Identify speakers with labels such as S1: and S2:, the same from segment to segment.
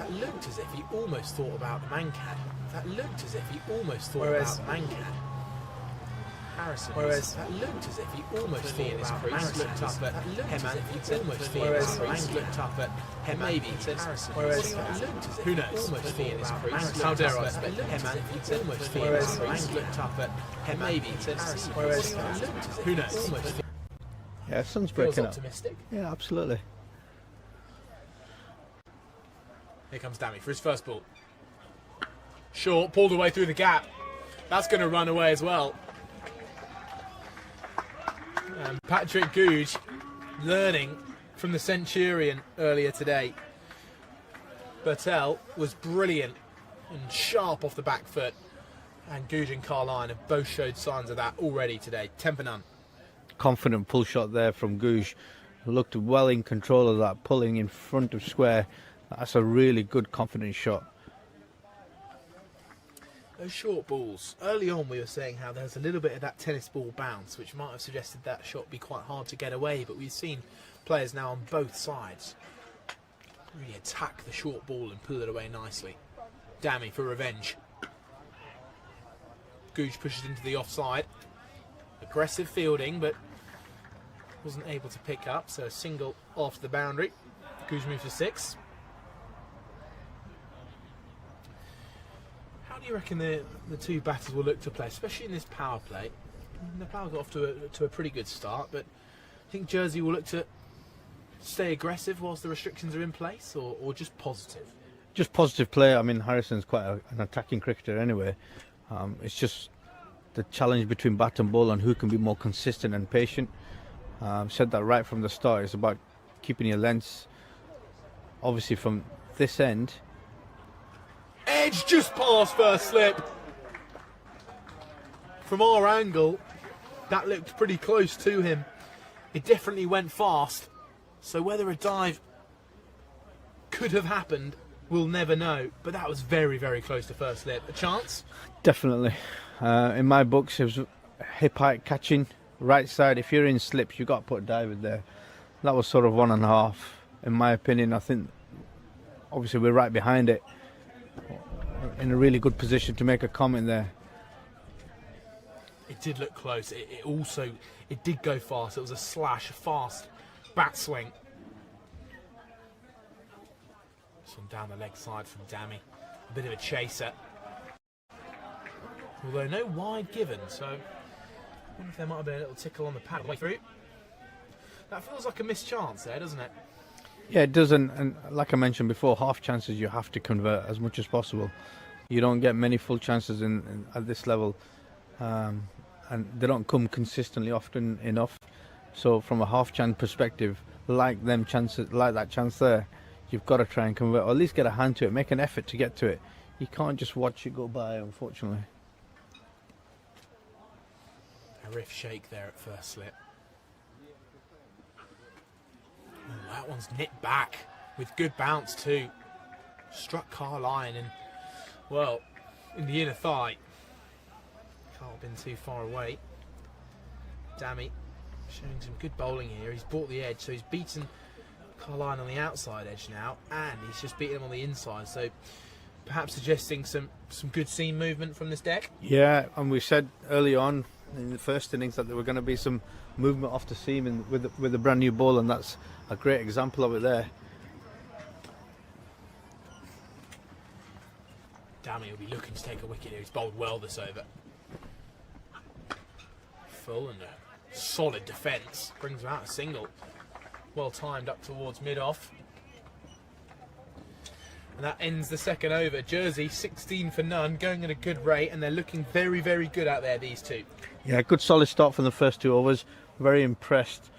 S1: That looked as if he almost thought about the Mankad. That looked as if he almost thought about the Mankad. Harrison. Whereas that looked as if he almost thought about the Mankad. Looked up at Heman. Almost thought about looked up at Heman. Maybe Harrison. Whereas that looked as if who knows? Almost thought about Mankad. How dare I say? Heman. Almost thought about looked up at Heman. Maybe Harrison. Whereas that looked as if who knows? Almost.
S2: Yeah, sun's breaking up.
S1: Optimistic.
S2: Yeah, absolutely.
S1: Here comes Dami for his first ball. Short, pulled away through the gap. That's going to run away as well. And Patrick Googe learning from the Centurion earlier today. Bertel was brilliant and sharp off the back foot. And Googe and Carline have both showed signs of that already today. 10 for none.
S2: Confident pull shot there from Googe. Looked well in control of that, pulling in front of square. That's a really good, confident shot.
S1: Those short balls. Early on we were saying how there's a little bit of that tennis ball bounce, which might have suggested that shot be quite hard to get away, but we've seen players now on both sides really attack the short ball and pull it away nicely. Dami for revenge. Googe pushes into the offside. Aggressive fielding, but wasn't able to pick up, so a single off the boundary. Googe moves for 6. How do you reckon the two batters will look to play, especially in this power play? Nepal got off to a pretty good start, but I think Jersey will look to stay aggressive whilst the restrictions are in place, or just positive?
S2: Just positive play. I mean, Harrison's quite an attacking cricketer anyway. It's just the challenge between bat and ball and who can be more consistent and patient. Said that right from the start. It's about keeping your lengths. Obviously from this end.
S1: Edge just past first slip. From our angle, that looked pretty close to him. It definitely went fast. So whether a dive could have happened, we'll never know. But that was very, very close to first slip. A chance?
S2: Definitely. In my books, it was hip height catching. Right side, if you're in slips, you've got to put a dive in there. That was sort of 1.5. In my opinion, I think, obviously, we're right behind it. In a really good position to make a comment there.
S1: It did look close. It did go fast. It was a slash, a fast bat swing. This one down the leg side from Dami. A bit of a chaser. Although no wide given, so I wonder if there might have been a little tickle on the pad way through. That feels like a missed chance there, doesn't it?
S2: Yeah, it doesn't. And like I mentioned before, half chances you have to convert as much as possible. You don't get many full chances at this level, and they don't come consistently often enough. So from a half chance perspective, like that chance there, you've got to try and convert, or at least get a hand to it, make an effort to get to it. You can't just watch it go by, unfortunately.
S1: A riff shake there at first slip. Oh, that one's nipped back with good bounce too. Struck Carline and, well, in the inner thigh. Can't have been too far away. Dami showing some good bowling here. He's bought the edge, so he's beaten Carline on the outside edge now, and he's just beaten him on the inside. So perhaps suggesting some good seam movement from this deck.
S2: Yeah, and we said early on in the first innings that there were going to be some movement off the seam with a brand new ball, and that's a great example of it there.
S1: Dami will be looking to take a wicket here. He's bowled well this over. Full and a solid defence. Brings him out a single. Well timed up towards mid-off. And that ends the second over. Jersey 16 for none, going at a good rate, and they're looking very, very good out there, these two.
S2: Yeah, good solid start from the first 2 overs. Very impressed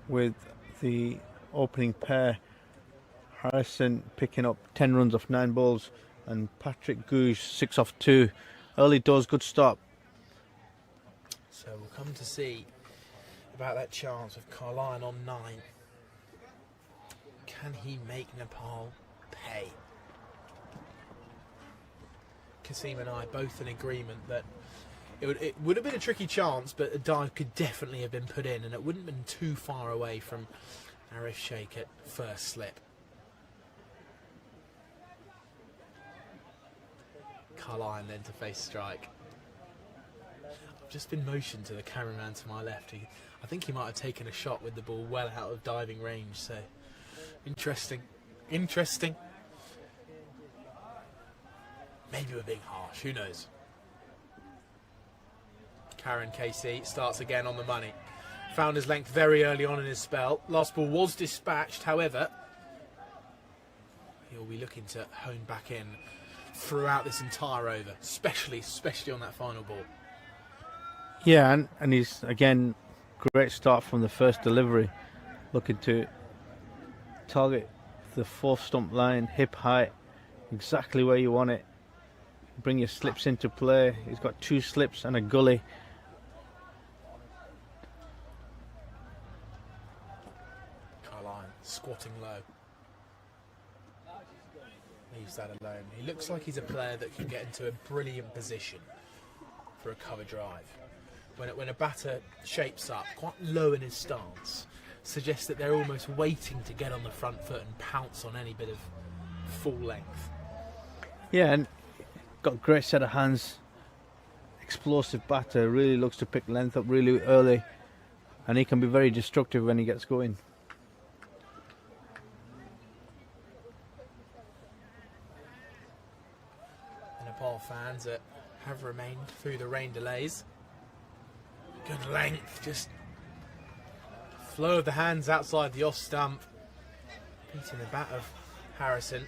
S2: with the opening pair. Harrison picking up 10 runs off 9 balls, and Patrick Googe 6 off 2. Early doors, good start.
S1: So we'll come to see about that chance of Carline on 9. Can he make Nepal pay? Kasim and I both in agreement that it would have been a tricky chance, but a dive could definitely have been put in, and it wouldn't have been too far away from Arif Sheikh at first slip. Carline then to face strike. I've just been motioned to the cameraman to my left. I think he might have taken a shot with the ball well out of diving range, so interesting. Interesting. Maybe we're being harsh, who knows? Karen KC starts again on the money. Found his length very early on in his spell. Last ball was dispatched, however, he'll be looking to hone back in throughout this entire over, especially on that final ball.
S2: Yeah, and he's, again, great start from the first delivery. Looking to target the fourth stump line, hip height, exactly where you want it. Bring your slips into play. He's got 2 slips and a gully.
S1: Carline squatting low. Leaves that alone. He looks like he's a player that can get into a brilliant position for a cover drive. When a batter shapes up quite low in his stance, suggests that they're almost waiting to get on the front foot and pounce on any bit of full length.
S2: Yeah, and got a great set of hands. Explosive batter, really looks to pick length up really early, and he can be very destructive when he gets going.
S1: The Nepal fans that have remained through the rain delays. Good length, just flow of the hands outside the off stump, beating the bat of Harrison.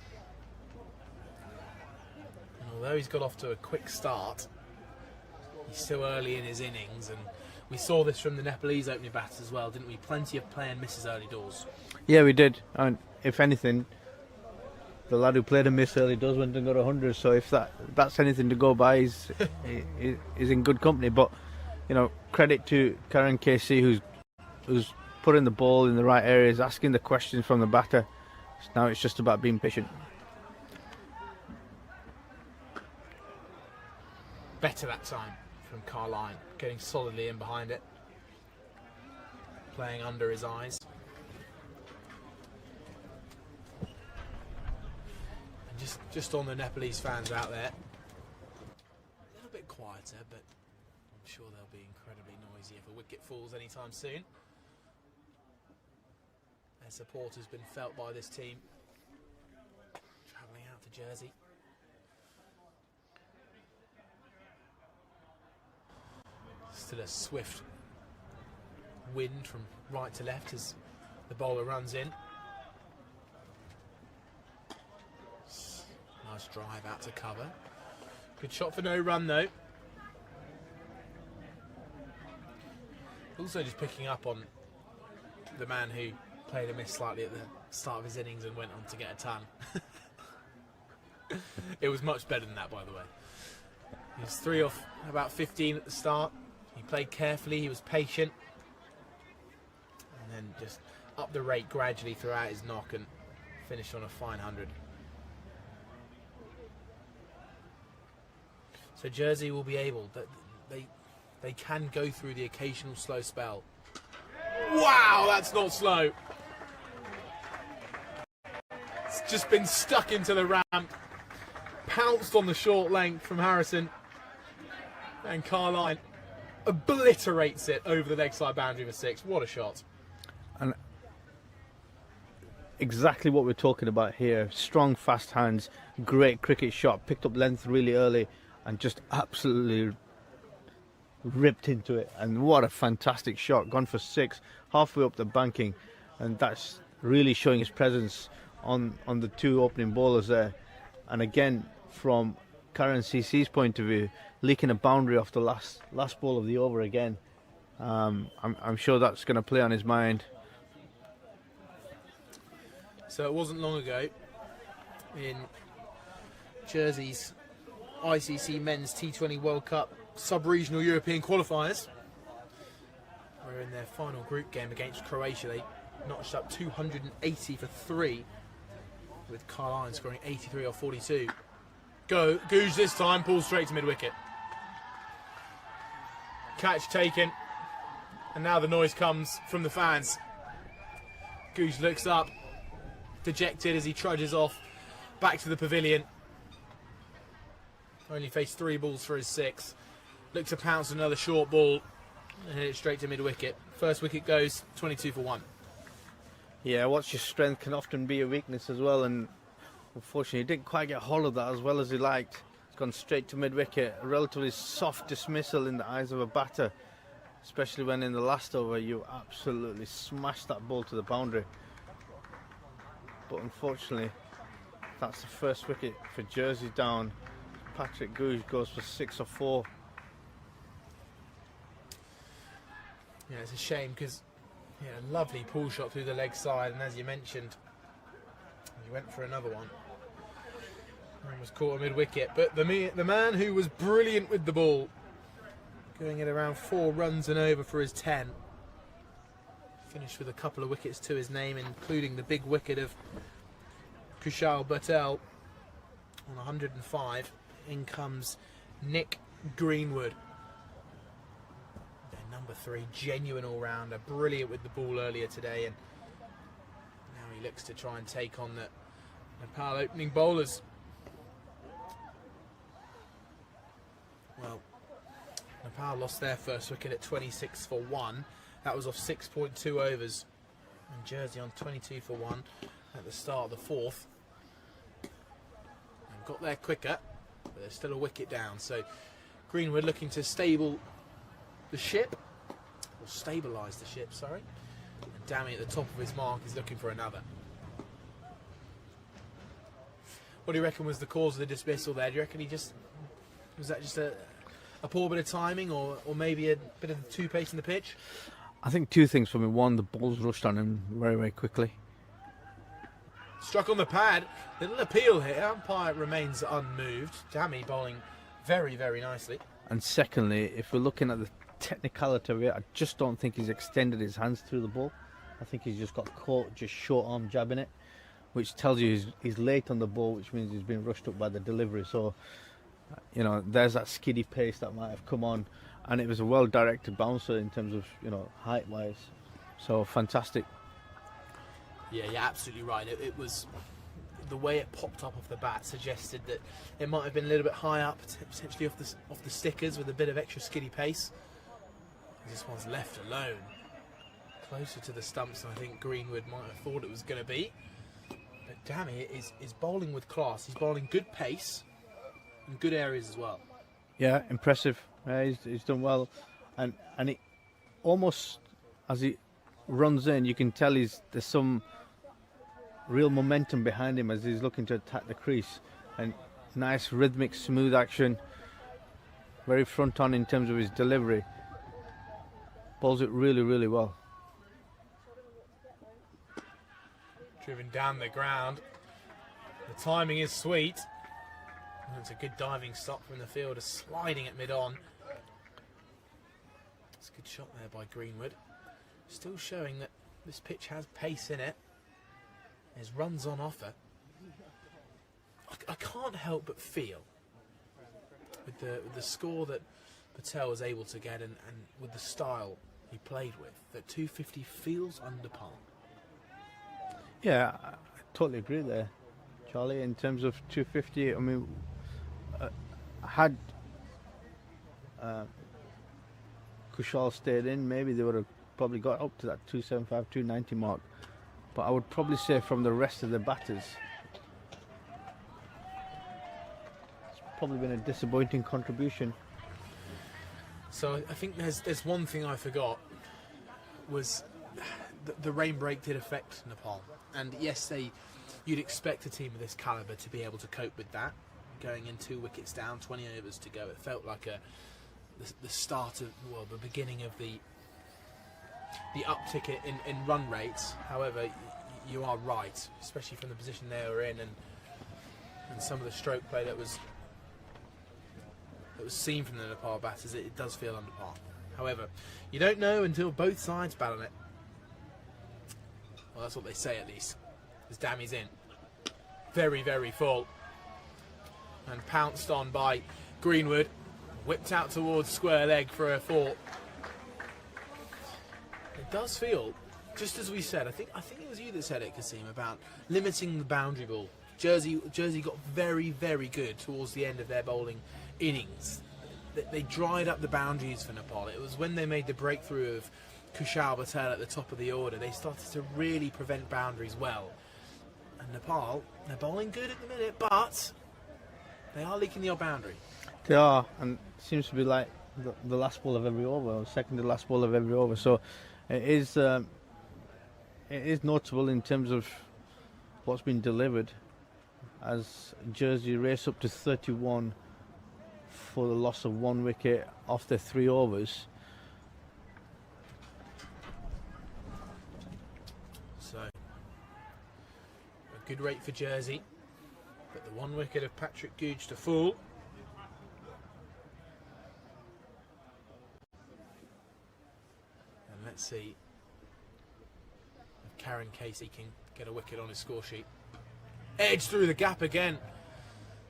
S1: And although he's got off to a quick start, he's still early in his innings, and we saw this from the Nepalese opening batters as well, didn't we? Plenty of play and misses early doors.
S2: Yeah, we did. And if anything, the lad who played a miss early does went and got 100. So if that's anything to go by, he's in good company. But you know, credit to Karen KC who's putting the ball in the right areas, asking the questions from the batter. Now it's just about being patient.
S1: Better that time from Carline, getting solidly in behind it, playing under his eyes. And just on the Nepalese fans out there, a little bit quieter, but I'm sure they'll be incredibly noisy if a wicket falls anytime soon. Their support has been felt by this team. Travelling out to Jersey. Still a swift wind from right to left as the bowler runs in. Nice drive out to cover. Good shot for no run though. Also just picking up on the man who played a miss slightly at the start of his innings and went on to get a ton. It was much better than that, by the way. He was 3 off about 15 at the start. He played carefully, he was patient, and then just up the rate gradually throughout his knock and finished on a fine 100. So Jersey will be able, they can go through the occasional slow spell. Wow, that's not slow. It's just been stuck into the ramp, pounced on the short length from Harrison, and Carline obliterates it over the leg side boundary for 6. What a shot.
S2: And exactly what we're talking about here. Strong, fast hands, great cricket shot, picked up length really early and just absolutely ripped into it. And what a fantastic shot. Gone for 6, halfway up the banking. And that's really showing his presence on the 2 opening bowlers there. And again, from Karen CC's point of view, leaking a boundary off the last ball of the over again. I'm sure that's going to play on his mind.
S1: So it wasn't long ago in Jersey's ICC Men's T20 World Cup sub-regional European qualifiers, where in their final group game against Croatia they notched up 280 for 3, with Carline scoring 83 off 42. Go, Googe this time, pulls straight to mid-wicket. Catch taken, and now the noise comes from the fans. Googe looks up, dejected as he trudges off back to the pavilion. Only faced 3 balls for his 6. Looked to pounce another short ball and hit it straight to mid-wicket. First wicket goes, 22 for 1.
S2: Yeah, what's your strength can often be a weakness as well, and unfortunately he didn't quite get hold of that as well as he liked. It's gone straight to mid-wicket. A relatively soft dismissal in the eyes of a batter, especially when in the last over you absolutely smashed that ball to the boundary. But unfortunately, that's the first wicket for Jersey down. Patrick Googe goes for 6 or 4.
S1: Yeah, it's a shame because lovely pull shot through the leg side, and as you mentioned, he went for another one and was caught mid wicket. But the man who was brilliant with the ball, going at around 4 runs and over for his 10, finished with a couple of wickets to his name, including the big wicket of Kushal Patel on 105. In comes Nick Greenwood. Number 3, genuine all-rounder, brilliant with the ball earlier today, and now he looks to try and take on the Nepal opening bowlers. Well, Nepal lost their first wicket at 26 for 1. That was off 6.2 overs, and Jersey on 22 for 1 at the start of the 4th. And got there quicker, but there's still a wicket down, so Greenwood looking to stabilise the ship, sorry. And Dammy at the top of his mark is looking for another. What do you reckon was the cause of the dismissal there? Do you reckon was that just a poor bit of timing, or maybe a bit of the too pace in the pitch?
S2: I think 2 things for me. One, the ball's rushed on him very, very quickly.
S1: Struck on the pad. Little appeal here. Umpire remains unmoved. Dammy bowling very, very nicely.
S2: And secondly, if we're looking at the technicality of it, I just don't think he's extended his hands through the ball. I think he's just got caught just short arm jabbing it, which tells you he's late on the ball, which means he's been rushed up by the delivery. So, there's that skiddy pace that might have come on, and it was a well directed bouncer in terms of height wise. So fantastic.
S1: Yeah, you're absolutely right. It was the way it popped up off the bat suggested that it might have been a little bit high up, potentially off the stickers with a bit of extra skiddy pace. This one's left alone, closer to the stumps than I think Greenwood might have thought it was going to be. But Dammy is bowling with class. He's bowling good pace and good areas as well.
S2: Yeah, impressive. He's done well, and it almost, as he runs in, you can tell there's some real momentum behind him as he's looking to attack the crease. And nice rhythmic, smooth action. Very front on in terms of his delivery. Bowls it really, really well.
S1: Driven down the ground. The timing is sweet. And it's a good diving stop from the fielder, sliding it mid-on. It's a good shot there by Greenwood. Still showing that this pitch has pace in it. There's runs on offer. I can't help but feel, with the score that Patel was able to get and with the style he played with, that 250 feels under par.
S2: Yeah, I totally agree there, Charlie. In terms of 250, I mean, had Kushal stayed in, maybe they would have probably got up to that 275, 290 mark. But I would probably say from the rest of the batters, it's probably been a disappointing contribution.
S1: So I think there's one thing I forgot, was the rain break did affect Nepal. And yes, you'd expect a team of this calibre to be able to cope with that. Going in 2 wickets down, 20 overs to go, it felt like the start of, well, the beginning of the uptick in run rates. However, you are right, especially from the position they were in and some of the stroke play that was seen from the Nepal batters. It does feel under par. However, you don't know until both sides bat on it. Well, that's what they say at least. As Dammy's in. Very, very full. And pounced on by Greenwood. Whipped out towards square leg for a 4. It does feel, just as we said, I think it was you that said it, Kasim, about limiting the boundary ball Jersey got very, very good towards the end of their bowling innings. They dried up the boundaries for Nepal. It was when they made the breakthrough of Kushal Patel at the top of the order, they started to really prevent boundaries well. And Nepal, they're bowling good at the minute, but they are leaking the odd boundary.
S2: They are, and it seems to be like the last ball of every over, or second to last ball of every over. So it is notable in terms of what's been delivered, as Jersey race up to 31 for the loss of 1 wicket off their 3 overs.
S1: So a good rate for Jersey, but the 1 wicket of Patrick Googe to fall. And let's see if Karen Casey can get a wicket on his score sheet. Edge through the gap again.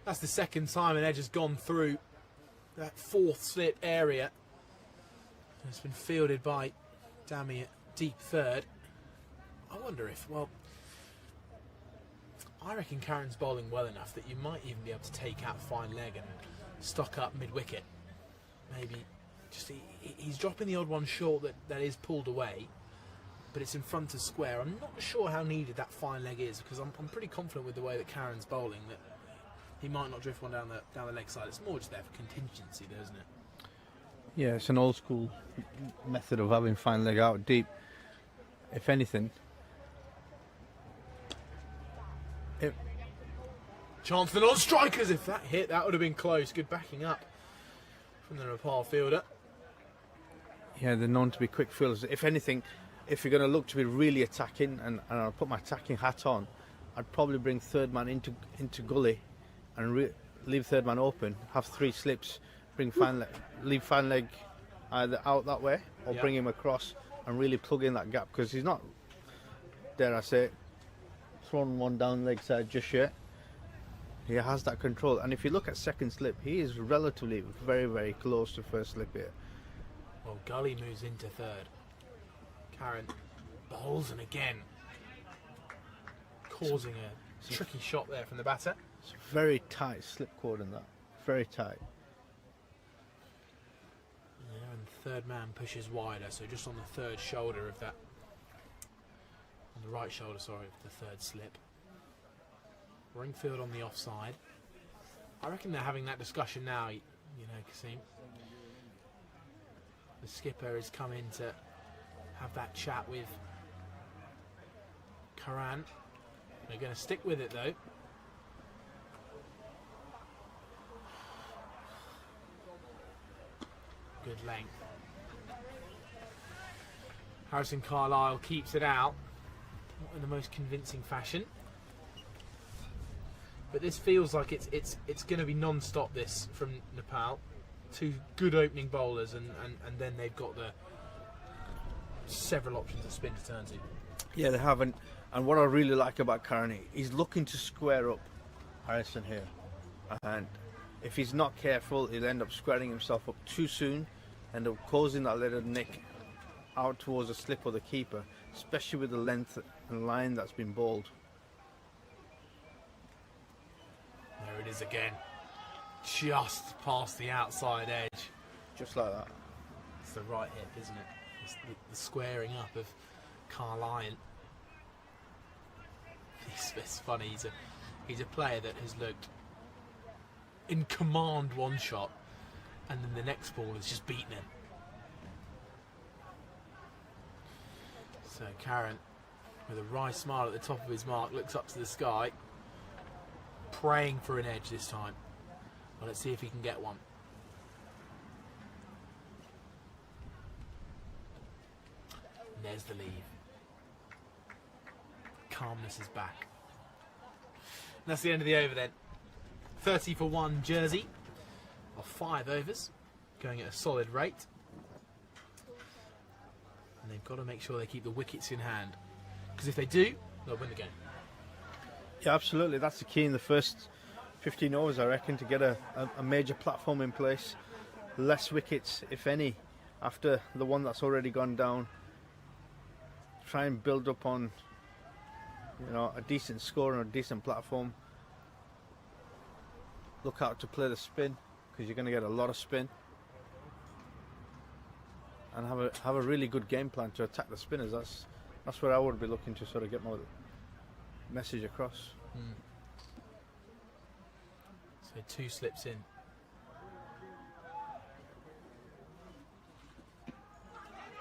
S1: That's the second time an edge has gone through that 4th slip area. It's been fielded by Dami at deep third. I wonder if, well, I reckon Karen's bowling well enough that you might even be able to take out fine leg and stock up mid-wicket. Maybe just he's dropping the odd one short that is pulled away, but it's in front of square. I'm not sure how needed that fine leg is, because I'm pretty confident with the way that Karen's bowling that he might not drift one down the leg side. It's more just there for contingency, though, isn't it?
S2: Yeah, it's an old school method of having fine leg out deep. If anything,
S1: Chance for the non-strikers. If that hit, that would have been close. Good backing up from the Nepal fielder.
S2: yeah, they're known to be quick fielders. If anything, if you're going to look to be really attacking, and I'll put my attacking hat on, I'd probably bring third man into gully and leave third man open, have 3 slips, bring fine leg, leave fine leg either out that way or bring him across and really plug in that gap, because he's not, dare I say, thrown one down leg side just yet. He has that control, and if you look at second slip, he is relatively very, very close to first slip here.
S1: Well, Gully moves into third. Karen bowls, and again causing a tricky shot there from the batter.
S2: It's a very tight slip cordon, that. Very tight.
S1: Yeah, and third man pushes wider, so just on the third shoulder of that, on the right shoulder, sorry, of the third slip. Ringfield on the offside. I reckon they're having that discussion now, you know, Kasim. The skipper has come in to have that chat with Karan. They're going to stick with it, though. Good length. Harrison Carlisle keeps it out, not in the most convincing fashion. But this feels like it's going to be non-stop, this, from Nepal. 2 good opening bowlers, and then they've got the several options of spin to turn to.
S2: Yeah, they haven't. And what I really like about Karani, he's looking to square up Harrison here. And if he's not careful, he'll end up squaring himself up too soon, end up causing that little nick out towards the slip or the keeper, especially with the length and line that's been bowled.
S1: There it is again. Just past the outside edge.
S2: Just like that.
S1: It's the right hip, isn't it? It's the squaring up of Carlisle. It's funny. He's a player that has looked in command one shot, and then the next ball has just beaten him. So Karen, with a wry smile at the top of his mark, looks up to the sky, praying for an edge this time. Well, let's see if he can get one. And there's the lead. Calmness is back. And that's the end of the over then. 30 for 1 Jersey of 5 overs, going at a solid rate. And they've got to make sure they keep the wickets in hand, because if they do, they'll win the game.
S2: Yeah, absolutely. That's the key in the first 15 overs, I reckon, to get a major platform in place. Less wickets, if any, after the one that's already gone down. Try and build up on, you know, a decent score and a decent platform, look out to play the spin, because you're going to get a lot of spin, and have a really good game plan to attack the spinners. That's where I would be looking to sort of get my message across.
S1: So 2 slips in.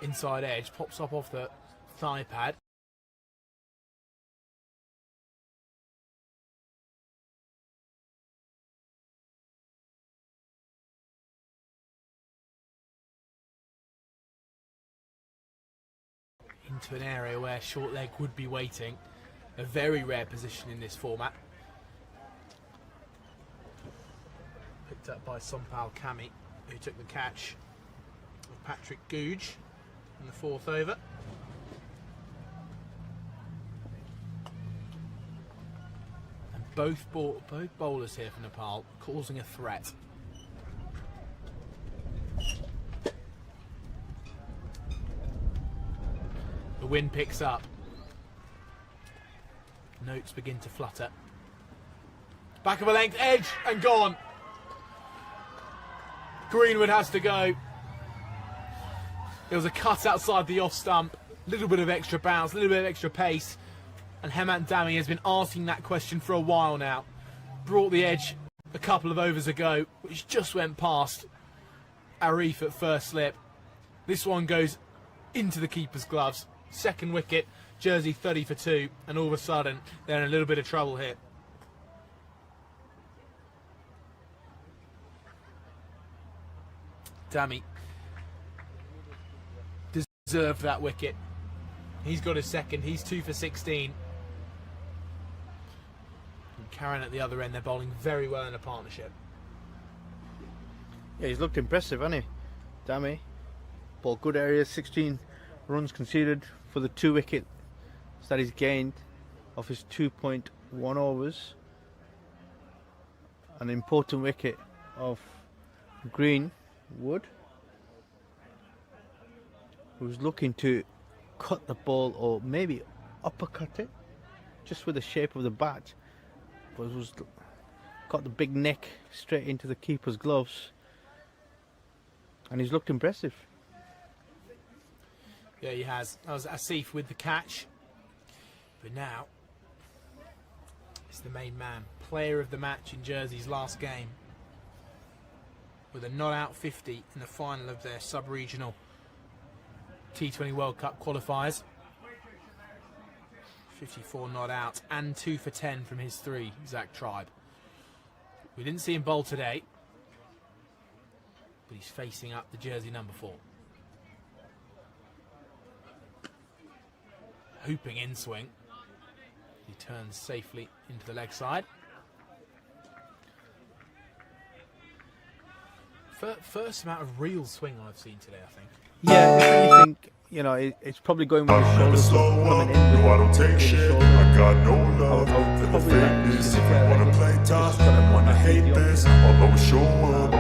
S1: Inside edge, pops up off the thigh pad. Into an area where short leg would be waiting. A very rare position in this format. Picked up by Sompal Kami, who took the catch of Patrick Googe in the 4th over. And both bowlers here for Nepal causing a threat. The wind picks up. Notes begin to flutter. Back of a length, edge, and gone. Greenwood has to go. There was a cut outside the off stump. A little bit of extra bounce, a little bit of extra pace. And Hemant Dami has been asking that question for a while now. Brought the edge a couple of overs ago, which just went past Arif at first slip. This one goes into the keeper's gloves. Second wicket, Jersey 30 for 2, and all of a sudden they're in a little bit of trouble here. Dami deserved that wicket. He's got his second, he's 2 for 16. And Karen at the other end, they're bowling very well in a partnership.
S2: Yeah, he's looked impressive, hasn't he? Dami, ball good areas, 16 runs conceded for the 2 wickets that he's gained off his 2.1 overs. An important wicket of Greenwood, who's looking to cut the ball or maybe uppercut it just with the shape of the bat, but was got the big neck straight into the keeper's gloves, and he's looked impressive.
S1: Yeah, he has. That was Asif with the catch. But now, it's the main man. Player of the match in Jersey's last game. With a not-out 50 in the final of their sub-regional T20 World Cup qualifiers. 54 not out and 2 for 10 from his 3, Zach Tribe. We didn't see him bowl today, but he's facing up the Jersey number 4. Hooping in swing. He turns safely into the leg side. First amount of real swing I've seen today, I think.
S2: Yeah, if anything, you know, it's probably going with the shoulders coming in.
S3: No, I don't take shit. I got no love for the fakeness. If you wanna play tough and wanna hate this, I'll always show up.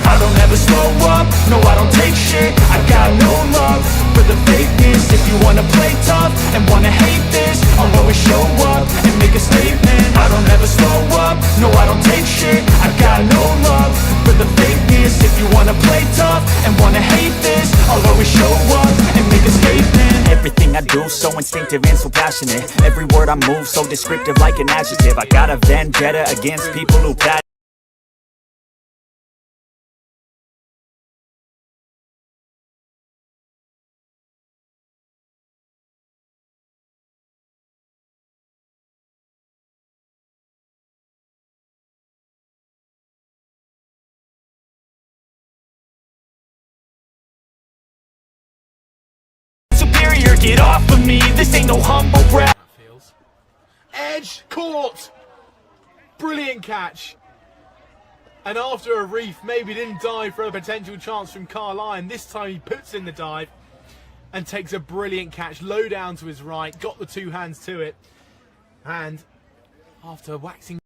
S3: I don't ever slow up. No, I don't take shit. I got no love for the fakeness. If you wanna play tough and wanna hate this, I'll always show up and make a statement. I don't ever slow up. No, I don't take shit. I got no love for the fakeness. If you wanna play tough and wanna hate this, I'll always show up and make a statement.
S4: Everything I do so instinctive and so passionate. Every word I move so descriptive like an adjective. I got a vendetta against people who superior. Get off of me, this ain't no humble brag.
S1: Feels. Edge, caught! Brilliant catch. And after a reef maybe didn't dive for a potential chance from Carline, this time he puts in the dive and takes a brilliant catch low down to his right, got the 2 hands to it, and after waxing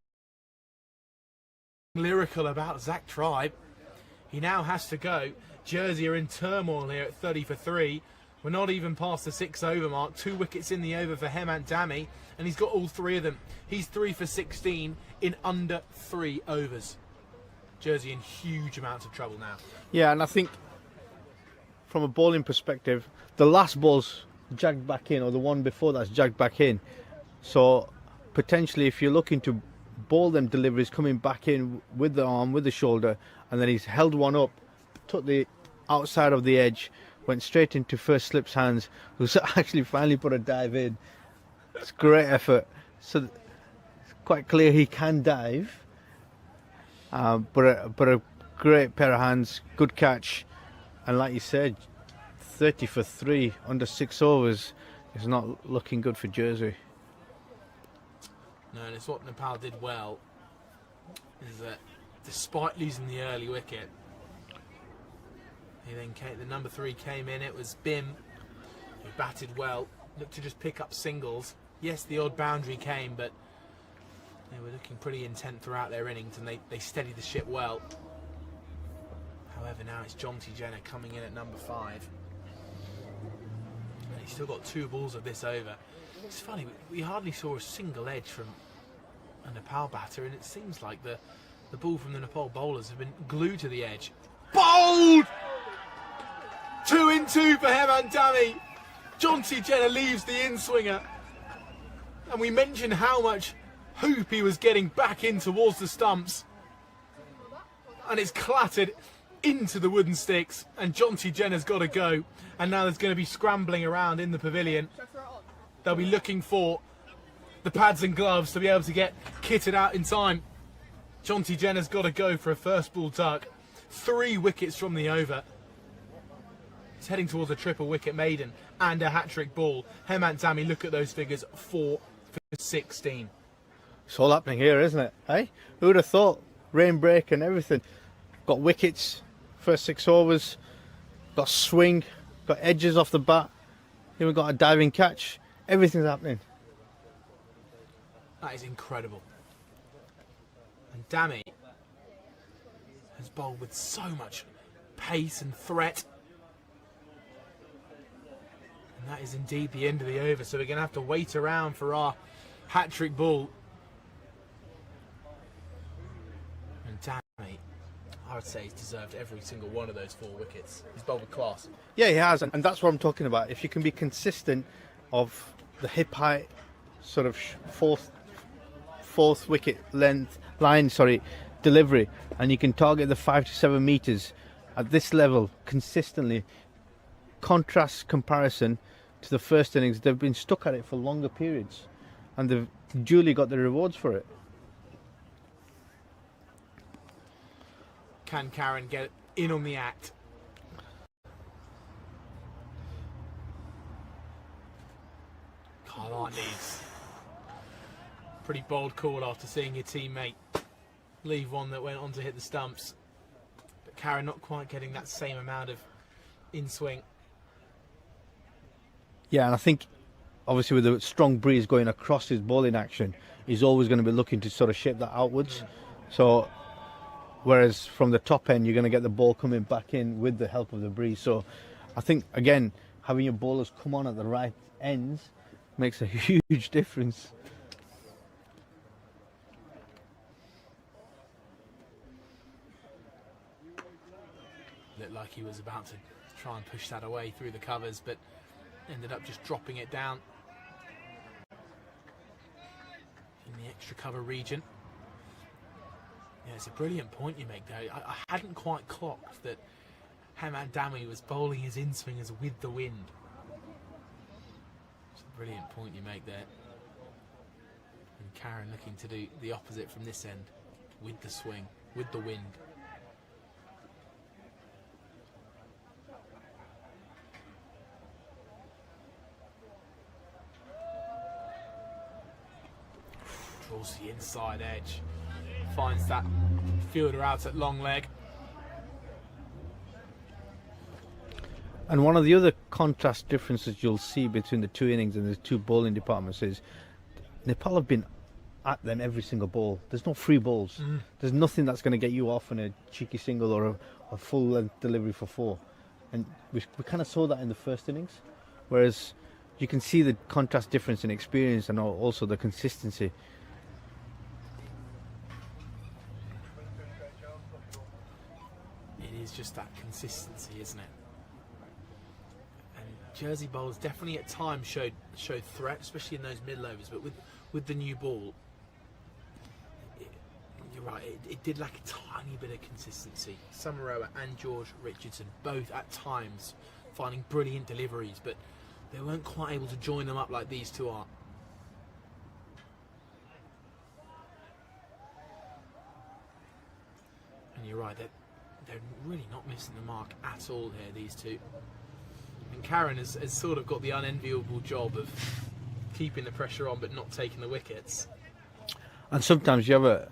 S1: lyrical about Zach Tribe, he now has to go. Jersey are in turmoil here at 30 for 3. We're not even past the 6 over mark. 2 wickets in the over for Hemant Dami, and he's got all 3 of them. He's 3 for 16 in under 3 overs. Jersey in huge amounts of trouble now.
S2: Yeah, and I think from a bowling perspective, the last ball's jagged back in, or the one before that's jagged back in. So potentially, if you're looking to bowl them deliveries coming back in with the arm, with the shoulder, and then he's held one up, took the outside of the edge, went straight into first slip's hands, who's actually finally put a dive in. It's great effort. So it's quite clear he can dive, but a great pair of hands, good catch, and like you said, 30 for 3 under 6 overs is not looking good for Jersey.
S1: No, and it's what Nepal did well, is that despite losing the early wicket, the number 3 came in. It was Bim, who batted well, looked to just pick up singles. Yes, the odd boundary came, but they were looking pretty intent throughout their innings, and they steadied the ship well. However, now it's Jonty Jenner coming in at number 5. And he's still got 2 balls of this over. It's funny, we hardly saw a single edge from a Nepal batter, and it seems like the ball from the Nepal bowlers have been glued to the edge. Bowled! 2 in 2 for Hemant Dami. Jonty Jenner leaves the in-swinger. And we mentioned how much hoop he was getting back in towards the stumps. And it's clattered into the wooden sticks, and Jonty Jenner's got to go. And now there's going to be scrambling around in the pavilion. They'll be looking for the pads and gloves to be able to get kitted out in time. Jonty Jenner's got to go for a first ball tuck. 3 wickets from the over. He's heading towards a triple wicket maiden and a hat-trick ball. Hemant Dami, look at those figures, 4 for 16.
S2: It's all happening here, isn't it? Hey, who would have thought? Rain break and everything. Got wickets, first 6 overs, got swing, got edges off the bat, even got a diving catch. Everything's happening.
S1: That is incredible. And Dami has bowled with so much pace and threat. And that is indeed the end of the over, so we're going to have to wait around for our hat-trick ball. And Dami, I would say he's deserved every single one of those 4 wickets. He's bowled with class.
S2: Yeah, he has, and that's what I'm talking about. If you can be consistent of the hip height, sort of fourth wicket length line, delivery, and you can target the 5 to 7 meters at this level consistently. Contrast comparison to the first innings, they've been stuck at it for longer periods, and they've duly got the rewards for it.
S1: Can Karen get in on the act? Carlisle needs pretty bold call after seeing your teammate leave one that went on to hit the stumps, but Karen not quite getting that same amount of in-swing.
S2: Yeah, and I think obviously with the strong breeze going across his bowling action, he's always going to be looking to sort of shape that outwards. So whereas from the top end, you're going to get the ball coming back in with the help of the breeze. So I think, again, having your bowlers come on at the right ends makes a huge difference.
S1: Looked like he was about to try and push that away through the covers, but ended up just dropping it down in the extra cover region. Yeah, it's a brilliant point you make there. I hadn't quite clocked that Hemant Dami was bowling his in-swingers with the wind. It's a brilliant point you make there. And Karen looking to do the opposite from this end, with the swing, with the wind. Draws the inside edge, finds that fielder out at long leg.
S2: And one of the other contrast differences you'll see between the 2 innings and the 2 bowling departments is Nepal have been at them every single ball. There's no free balls. There's nothing that's going to get you off in a cheeky single or a full length delivery for 4. And we kind of saw that in the first innings. whereas you can see the contrast difference in experience and also the consistency.
S1: It is just that consistency, isn't it? And Jersey bowlers definitely at times showed threat, especially in those middle overs. But with the new ball, you're right, it did lack a tiny bit of consistency. Samaroa and George Richardson both at times finding brilliant deliveries, but they weren't quite able to join them up like these two are. And you're right, they're really not missing the mark at all here, these two. And Karen has sort of got the unenviable job of keeping the pressure on but not taking the wickets.
S2: And sometimes you have a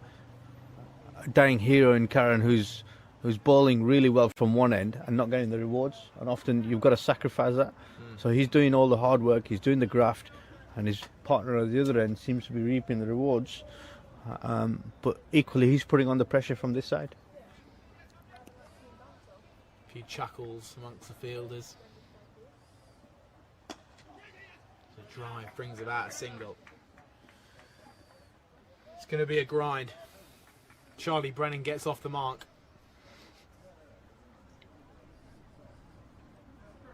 S2: dying hero in Karen who's bowling really well from one end and not getting the rewards, and often you've got to sacrifice that. So he's doing all the hard work, he's doing the graft, and his partner at the other end seems to be reaping the rewards, but equally he's putting on the pressure from this side.
S1: A few chuckles amongst the fielders. The drive brings about a single. It's going to be a grind. Charlie Brennan gets off the mark.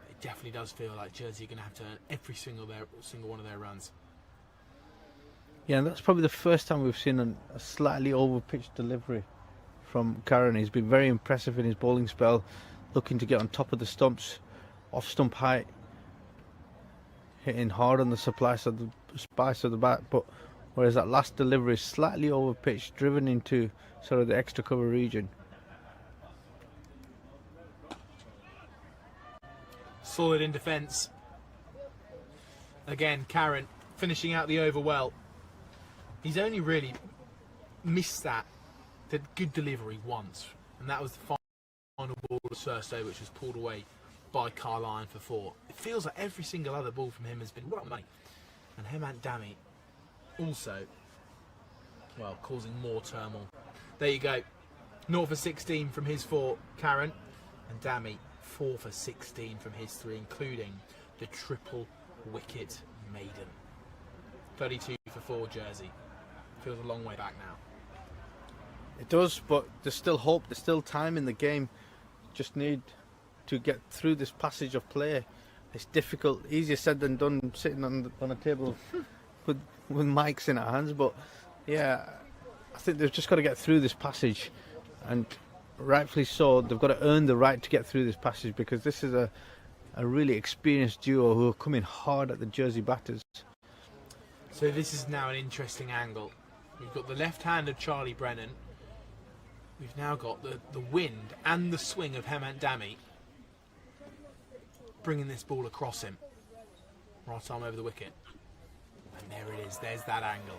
S1: It definitely does feel like Jersey are going to have to earn every single one of their runs.
S2: Yeah, and that's probably the first time we've seen a slightly over-pitched delivery from Karen. He's been very impressive in his bowling spell, looking to get on top of the stumps, off stump height, hitting hard on the spice of the bat, but whereas that last delivery is slightly over-pitched, driven into sort of the extra cover region.
S1: Solid in defence. Again, Karen finishing out the over well. He's only really missed the good delivery once, and that was the final ball of the first over, which was pulled away by Carline for 4. It feels like every single other ball from him has been right on money. And Hemant Dami also, well, causing more turmoil. There you go. 0 for 16 from his 4, Karen, and Dami 4 for 16 from his 3, including the triple wicket maiden. 32 for 4 Jersey. Feels a long way back now.
S2: It does, but there's still hope, there's still time in the game. Just need to get through this passage of play. It's difficult, easier said than done, sitting on a table with mics in our hands, but yeah, I think they've just got to get through this passage, and rightfully so, they've got to earn the right to get through this passage, because this is a really experienced duo who are coming hard at the Jersey batters.
S1: So this is now an interesting angle. We've got the left hand of Charlie Brennan. We've now got the wind and the swing of Hemant Dami bringing this ball across him. Right arm over the wicket. And there it is. There's that angle.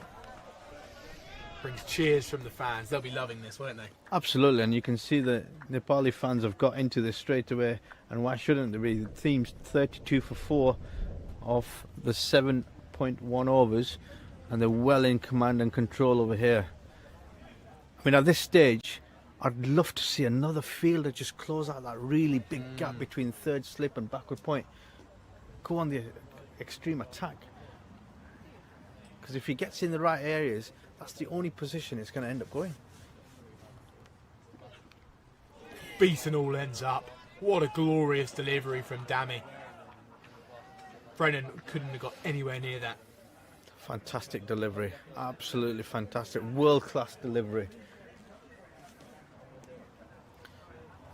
S1: Brings cheers from the fans. They'll be loving this, won't they?
S2: Absolutely, and you can see the Nepali fans have got into this straight away, and why shouldn't they be? The team's 32 for 4 of the 7.1 overs, and they're well in command and control over here. I mean, at this stage, I'd love to see another fielder just close out that really big gap between third slip and backward point. Go on the extreme attack. Because if he gets in the right areas, that's the only position it's going to end up going.
S1: Beaten all ends up. What a glorious delivery from Dami. Brennan couldn't have got anywhere near that.
S2: Fantastic delivery. Absolutely fantastic. World-class delivery.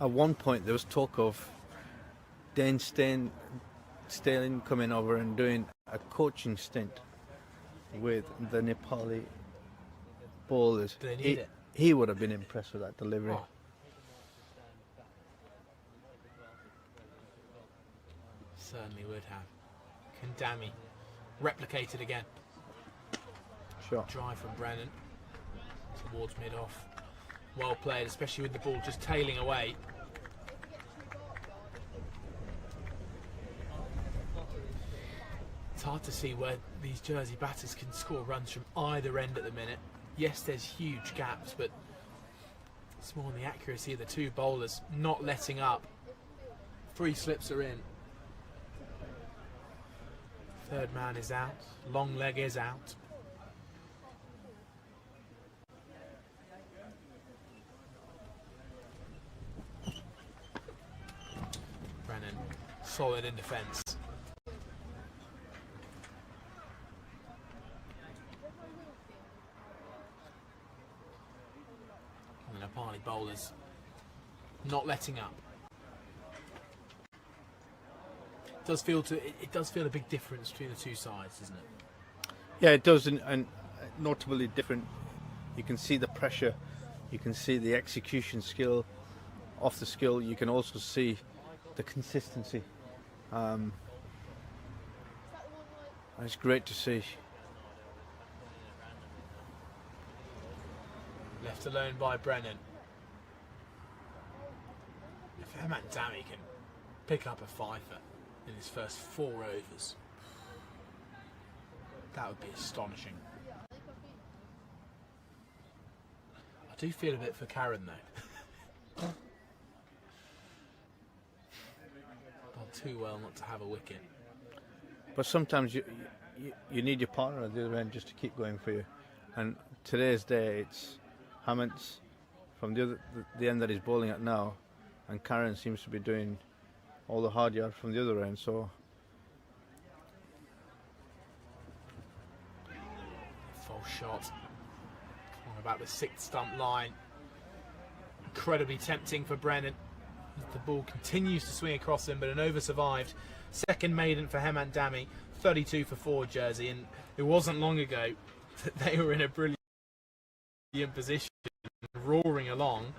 S2: At one point there was talk of Dane Stalin coming over and doing a coaching stint with the Nepali bowlers.
S1: Do they need it?
S2: He would have been impressed with that delivery.
S1: Oh. Certainly would have. Can Dami replicate it again?
S2: Sure.
S1: Drive from Brennan towards mid-off. Well played, especially with the ball just tailing away. It's hard to see where these Jersey batters can score runs from either end at the minute. Yes, there's huge gaps, but it's more on the accuracy of the two bowlers not letting up. 3 slips are in. Third man is out. Long leg is out. Brennan, solid in defence. And the Nepali bowlers not letting up. It does feel a big difference between the two sides, doesn't it?
S2: Yeah, it does, and notably different. You can see the pressure, you can see the execution skill, off the skill. You can also see the consistency. And it's great to see.
S1: Left alone by Brennan. If Hemant Dami can pick up a fifer in his first 4 overs, that would be astonishing. I do feel a bit for Karen though. Not too well not to have a wicket.
S2: But sometimes you need your partner at the other end just to keep going for you. And today's day, it's Hammond's from the end that he's bowling at now, and Karen seems to be doing all the hard yard from the other end. So
S1: false shot on about the 6th stump line. Incredibly tempting for Brennan. The ball continues to swing across him, but an over survived. Second maiden for Hemant Dami, 32 for 4 jersey, and it wasn't long ago that they were in a brilliant position, roaring along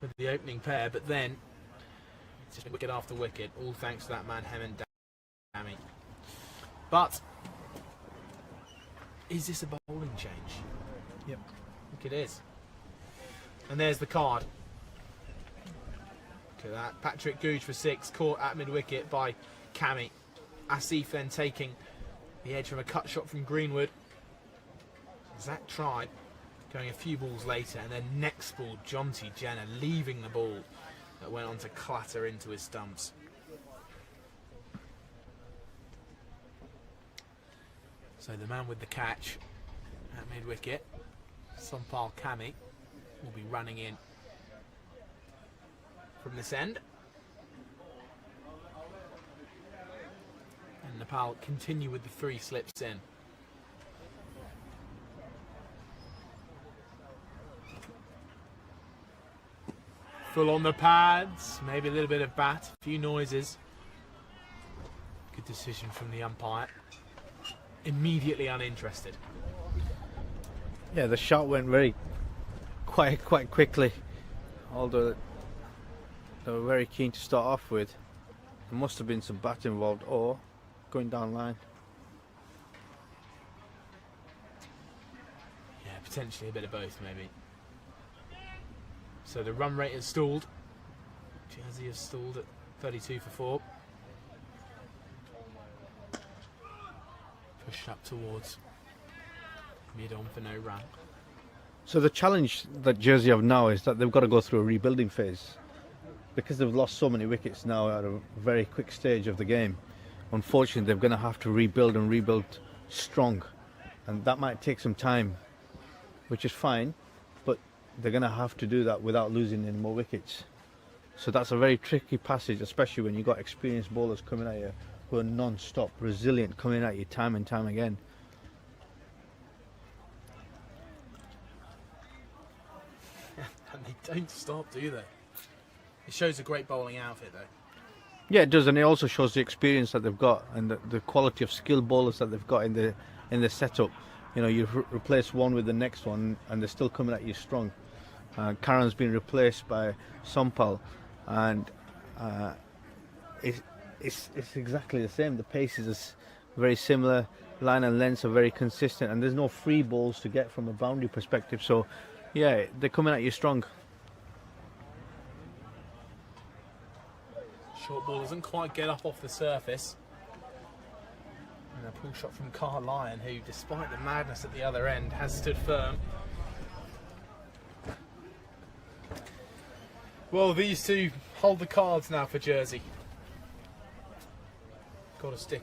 S1: with the opening pair, but then it's just wicket after wicket, all thanks to that man Hemant Dami. But is this a bowling change?
S2: yep.
S1: I think it is. And there's the card. Look at that. Patrick Googe for 6, caught at mid-wicket by Cami. Asif then taking the edge from a cut shot from Greenwood. Zach tried, going a few balls later, and then next ball, Jonty Jenner leaving the ball that went on to clatter into his stumps. So the man with the catch at mid-wicket, Sompal Kami, will be running in from this end. And Nepal continue with the 3 slips in. Full on the pads, maybe a little bit of bat, a few noises. Good decision from the umpire. Immediately uninterested.
S2: Yeah, the shot went quite quickly, although they were very keen to start off with. There must have been some bat involved or going down line.
S1: Yeah, potentially a bit of both maybe. So the run rate has stalled. Jersey has stalled at 32 for 4. Pushed up towards mid-on for no run.
S2: So the challenge that Jersey have now is that they've got to go through a rebuilding phase. Because they've lost so many wickets now at a very quick stage of the game, unfortunately they're going to have to rebuild and rebuild strong. And that might take some time, which is fine, but they're going to have to do that without losing any more wickets. So that's a very tricky passage, especially when you've got experienced bowlers coming at you who are non-stop, resilient, coming at you time and time again.
S1: And they don't stop, do they? It shows a great bowling outfit though.
S2: Yeah, it does, and it also shows the experience that they've got and the quality of skilled bowlers that they've got in the setup. You know, you replace one with the next one, and they're still coming at you strong. Karan's been replaced by Sompal, and it's exactly the same. The paces is very similar, line and lengths are very consistent, and there's no free balls to get from a boundary perspective. So, yeah, they're coming at you strong.
S1: Short ball doesn't quite get up off the surface. And a pull shot from Carl Lyon, who, despite the madness at the other end, has stood firm. Well, these two hold the cards now for Jersey. got to stick.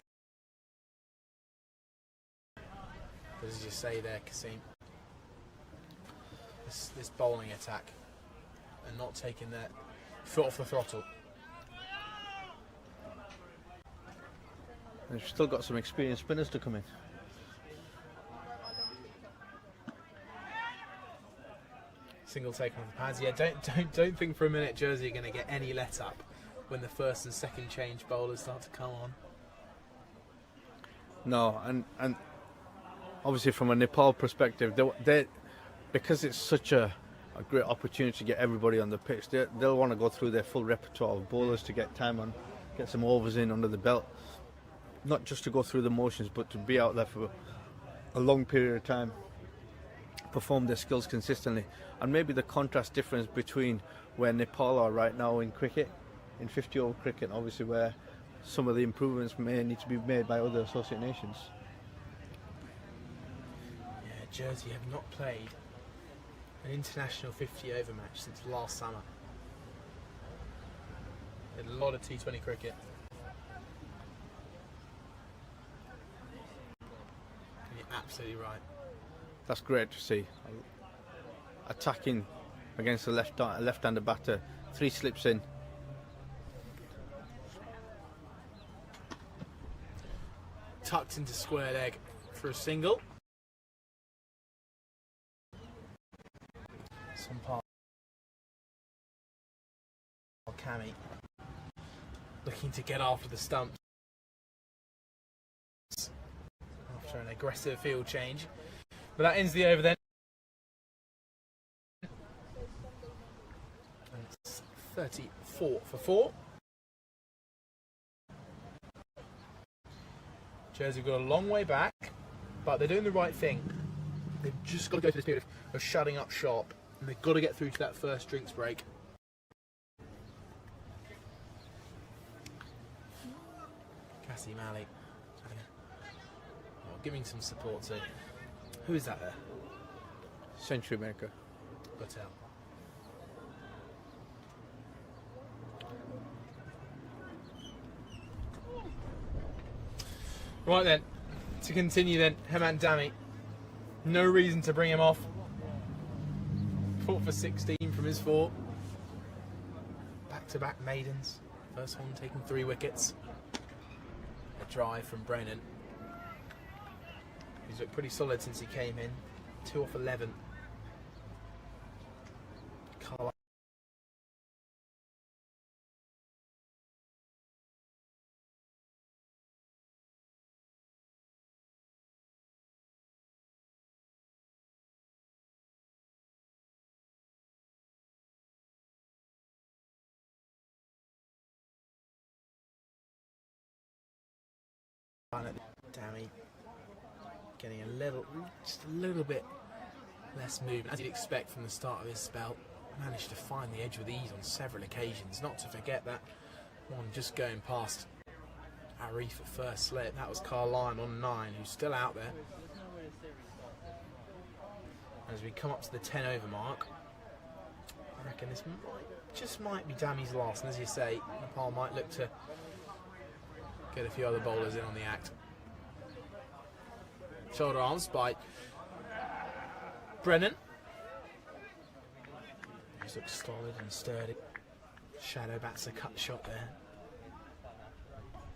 S1: But as you say there, Kasim, this bowling attack and not taking their foot off the throttle.
S2: They've still got some experienced spinners to come in.
S1: Single take off the pads. Yeah, don't think for a minute Jersey are going to get any let up when the first and second change bowlers start to come on.
S2: No, and obviously from a Nepal perspective, they because it's such a great opportunity to get everybody on the pitch, they'll want to go through their full repertoire of bowlers to get time on, get some overs in under the belt. Not just to go through the motions, but to be out there for a long period of time, perform their skills consistently. And maybe the contrast difference between where Nepal are right now in cricket, in 50-over cricket, obviously where some of the improvements may need to be made by other associate nations.
S1: Yeah, Jersey have not played an international 50-over match since last summer. They had a lot of T20 cricket. You're absolutely right.
S2: That's great to see. Attacking against a left-handed batter, 3 slips in.
S1: Tucked into square leg for a single. Some part. Cami looking to get after the stumps after an aggressive field change. But that ends the over then. And it's 34 for 4. Jersey have got a long way back, but they're doing the right thing. They've just got to go through this period of shutting up shop, and they've got to get through to that first drinks break. Cassie Malley giving some support to... Who is that there?
S2: Century maker.
S1: Patel. Right then, to continue then, Hemant Dami. No reason to bring him off. 4 for 16 from his 4. Back-to-back maidens. First one taking 3 wickets. A drive from Brennan. He's looked pretty solid since he came in. 2 off 11. Carlisle. Dammy getting just a little bit less movement, as you'd expect from the start of his spell. Managed to find the edge with ease on several occasions. Not to forget that one just going past Arif at first slip. That was Carlisle on 9, who's still out there. As we come up to the 10 over mark, I reckon this might be Dammy's last, and as you say, Nepal might look to get a few other bowlers in on the act. Shoulder arms by Brennan. He looks solid and sturdy. Shadow bats a cut shot there.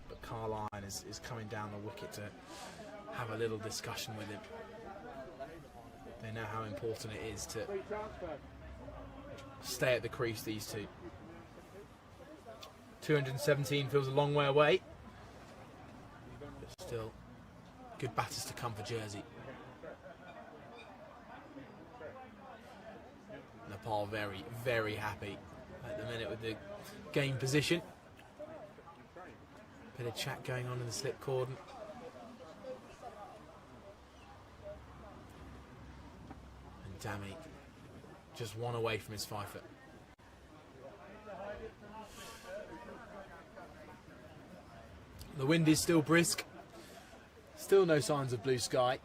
S1: But Carlisle is coming down the wicket to have a little discussion with him. They know how important it is to stay at the crease, these two. 217 feels a long way away. But still, good batters to come for Jersey. Nepal very, very happy at the minute with the game position. Bit of chat going on in the slip cordon. And Dami just one away from his 5 foot. The wind is still brisk. Still no signs of blue sky.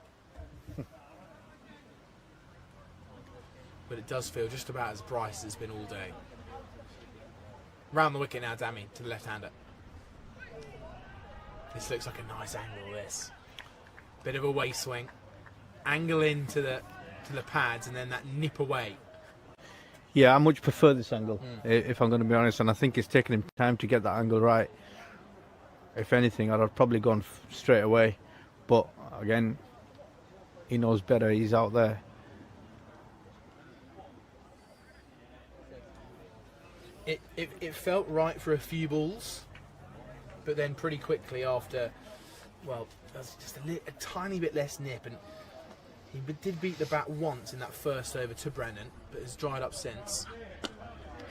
S1: But it does feel just about as bright as it's been all day. Round the wicket now, Dami, to the left-hander. This looks like a nice angle, this. Bit of a waist swing. Angle into the pads and then that nip away.
S2: Yeah, I much prefer this angle, if I'm going to be honest, and I think it's taken him time to get that angle right. If anything, I'd have probably gone straight away, but again, he knows better. He's out there.
S1: It felt right for a few balls, but then pretty quickly after, well, there's just a tiny bit less nip, and he did beat the bat once in that first over to Brennan, but has dried up since.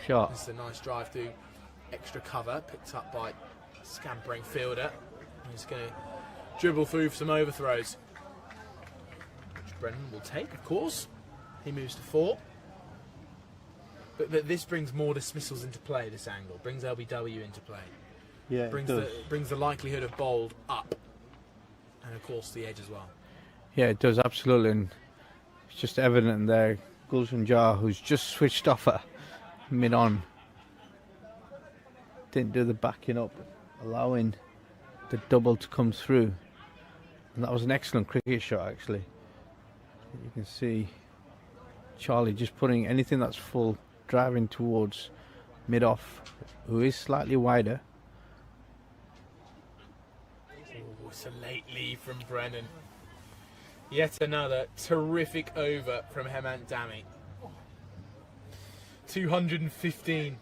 S2: Shot.
S1: This is a nice drive through extra cover, picked up by scampering fielder. He's going to dribble through some overthrows, which Brennan will take, of course. He moves to 4. But this brings more dismissals into play, this angle. Brings LBW into play.
S2: Yeah,
S1: Brings the likelihood of bowled up. And of course the edge as well.
S2: Yeah, it does, absolutely. And it's just evident there. Gulshan Jar, who's just switched off at mid-on, didn't do the backing up, allowing the double to come through. And that was an excellent cricket shot, actually. You can see Charlie just putting anything that's full, driving towards mid-off, who is slightly wider.
S1: Oh, it's a late lead from Brennan. Yet another terrific over from Hemant Dami. 215.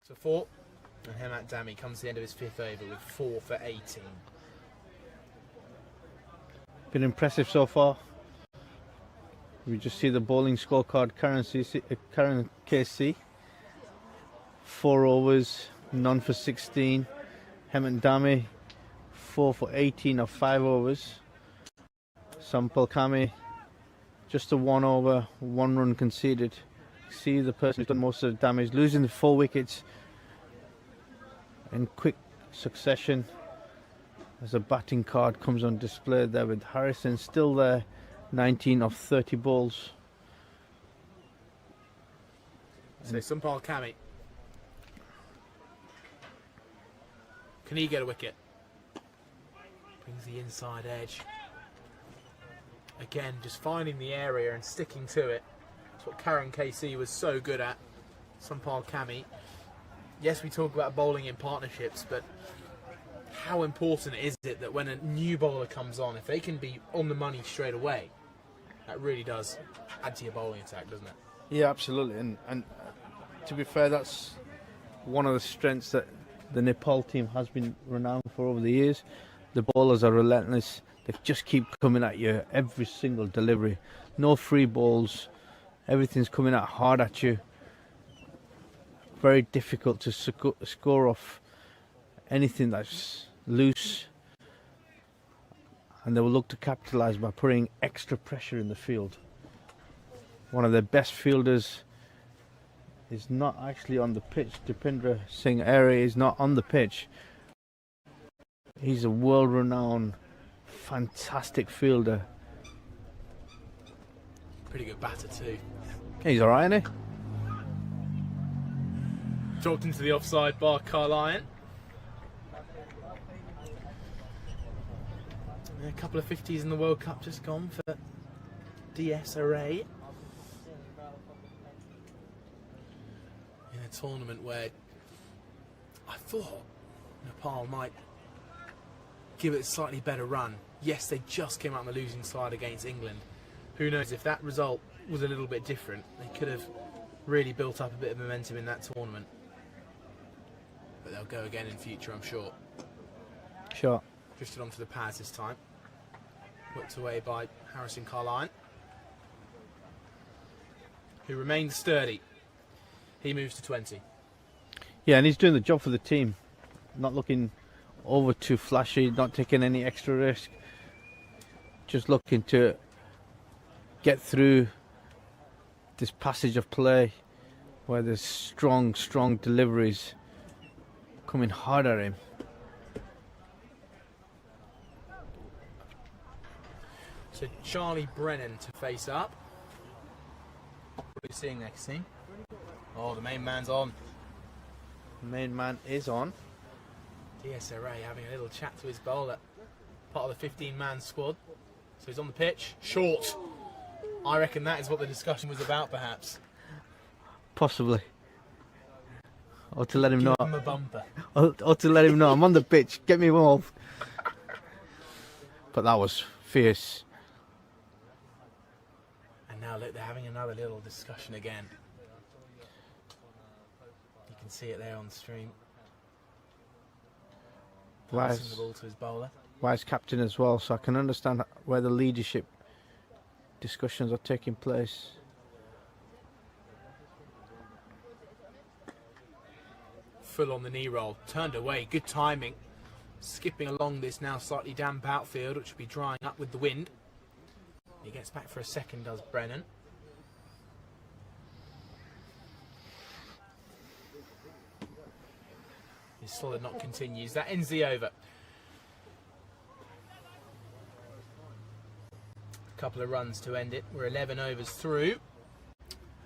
S1: So 4. And Hemant Dami comes to the end of his 5th over with 4 for 18.
S2: Been impressive so far. We just see the bowling scorecard. Karen KC, 4 overs, none for 16. Hemant Dami, 4 for 18 of 5 overs. Sampal Kami, just a 1 over, 1 run conceded. See the person who's done most of the damage, losing the 4 wickets in quick succession as a batting card comes on display there with Harrison still there, 19 of 30 balls.
S1: So Sampal Kami, can he get a wicket? Brings the inside edge. Again, just finding the area and sticking to it. That's what Karen KC was so good at. Sampal Kami. Yes, we talk about bowling in partnerships, but how important is it that when a new bowler comes on, if they can be on the money straight away, that really does add to your bowling attack, doesn't it?
S2: Yeah, absolutely. And to be fair, that's one of the strengths that the Nepal team has been renowned for over the years. The bowlers are relentless. They just keep coming at you every single delivery. No free balls. Everything's coming out hard at you. Very difficult to score off anything that's loose. And they will look to capitalise by putting extra pressure in the field. One of their best fielders is not actually on the pitch. Dipendra Singh Airy is not on the pitch. He's a world-renowned, fantastic fielder.
S1: Pretty good batter too.
S2: He's alright, isn't he?
S1: Dropped into the offside bar, Carlyon. A couple of 50s in the World Cup just gone for DS Array. In a tournament where I thought Nepal might give it a slightly better run. Yes, they just came out on the losing side against England. Who knows, if that result was a little bit different, they could have really built up a bit of momentum in that tournament. But they'll go again in future, I'm sure.
S2: Sure.
S1: Drifted onto the pads this time. Whipped away by Harrison Carlyon, who remains sturdy. He moves to 20.
S2: Yeah, and he's doing the job for the team. Not looking over too flashy, not taking any extra risk. Just looking to get through this passage of play where there's strong deliveries coming hard at him.
S1: So Charlie Brennan to face up. What are you seeing next scene? Oh, the main man's on.
S2: Main man is on.
S1: DSRA having a little chat to his bowler. Part of the 15-man squad. So he's on the pitch. Short. I reckon that is what the discussion was about, perhaps.
S2: Possibly. Or to let him know.
S1: Give him a bumper.
S2: Or to let him know I'm on the pitch. Get me involved. But that was fierce.
S1: And now look, they're having another little discussion again. You can see it there on the stream. Passing the ball to his bowler.
S2: Vice captain as well, so I can understand where the leadership discussions are taking place.
S1: Full on the knee roll, turned away, good timing. Skipping along this now slightly damp outfield, which will be drying up with the wind. He gets back for a second, does Brennan. His solid knock continues. That ends the over. A couple of runs to end it. We're 11 overs through.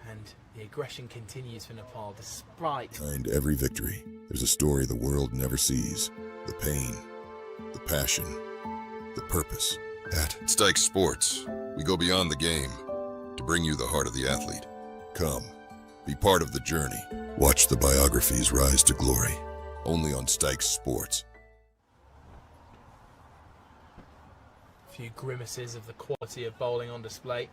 S1: And the aggression continues for Nepal despite...
S5: Behind every victory, there's a story the world never sees. The pain, the passion, the purpose. At Stike Sports, we go beyond the game to bring you the heart of the athlete. Come, be part of the journey. Watch the biographies rise to glory. Only on Stike Sports.
S1: A few grimaces of the quality of bowling on display.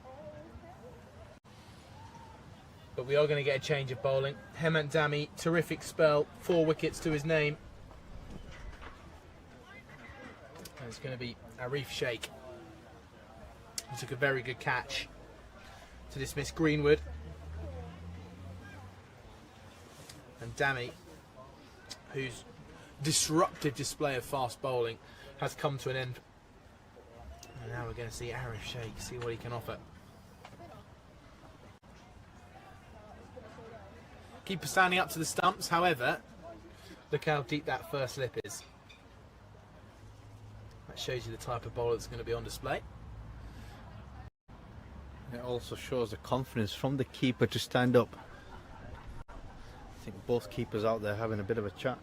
S1: But we are going to get a change of bowling. Hemant Dami, terrific spell, 4 wickets to his name. And it's going to be Arif Sheikh, who took a very good catch to dismiss Greenwood. And Dami, whose disruptive display of fast bowling has come to an end. And now we're going to see Arif Sheikh, see what he can offer. Keeper standing up to the stumps, however, look how deep that first slip is. That shows you the type of bowler that's going to be on display.
S2: It also shows the confidence from the keeper to stand up. I think both keepers out there having a bit of a chat.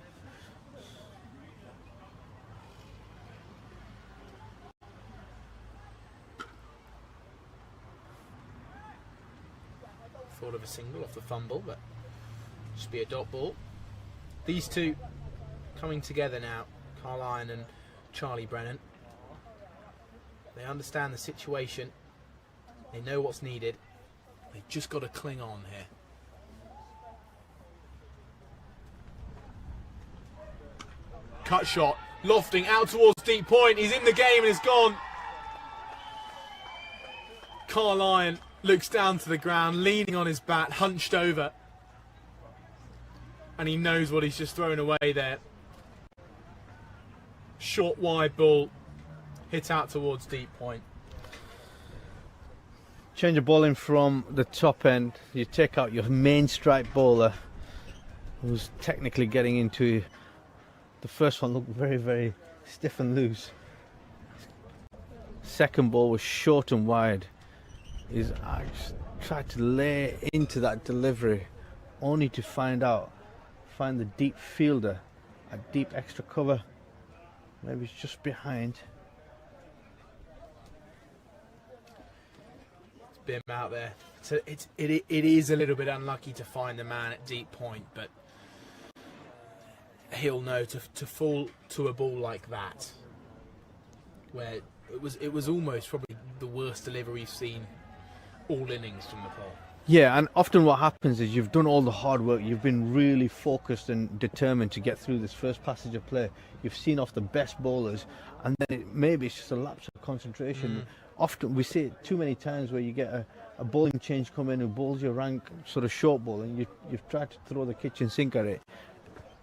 S1: Thought of a single off the fumble, but just be a dot ball. These two coming together now, Carline and Charlie Brennan. They understand the situation. They know what's needed. They've just got to cling on here. Cut shot, lofting out towards deep point. He's in the game and it's gone. Carline looks down to the ground, leaning on his bat, hunched over. And he knows what he's just thrown away there. Short, wide ball, hit out towards deep point.
S2: Change of bowling from the top end. You take out your main strike bowler, who's technically getting into... The first one looked very, very stiff and loose. Second ball was short and wide. He's tried to lay into that delivery, only to find the deep fielder, a deep extra cover. Maybe it's just behind.
S1: It's been out there. So it is a little bit unlucky to find the man at deep point, but he'll know to fall to a ball like that, where it was almost probably the worst delivery we've seen all innings from Nepal.
S2: Yeah, and often what happens is you've done all the hard work, you've been really focused and determined to get through this first passage of play. You've seen off the best bowlers, and then maybe it's just a lapse of concentration. Often we see it too many times where you get a bowling change come in who bowls your rank sort of short ball, and you've tried to throw the kitchen sink at it,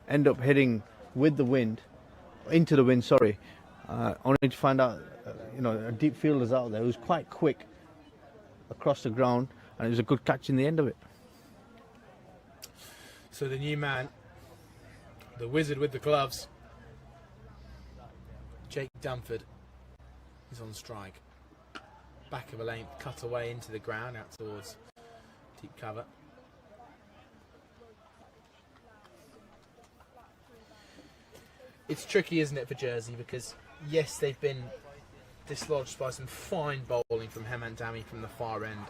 S2: end up hitting with the wind, into the wind, sorry, only to find out, a deep fielder's out there who's quite quick across the ground, and it was a good catch in the end of it.
S1: So the new man, the wizard with the gloves, Jake Dunford, is on strike. back of a length, cut away into the ground out towards deep cover. It's tricky, isn't it, for Jersey, because yes, they've been dislodged by some fine bowling from Hemant Dami from the far end,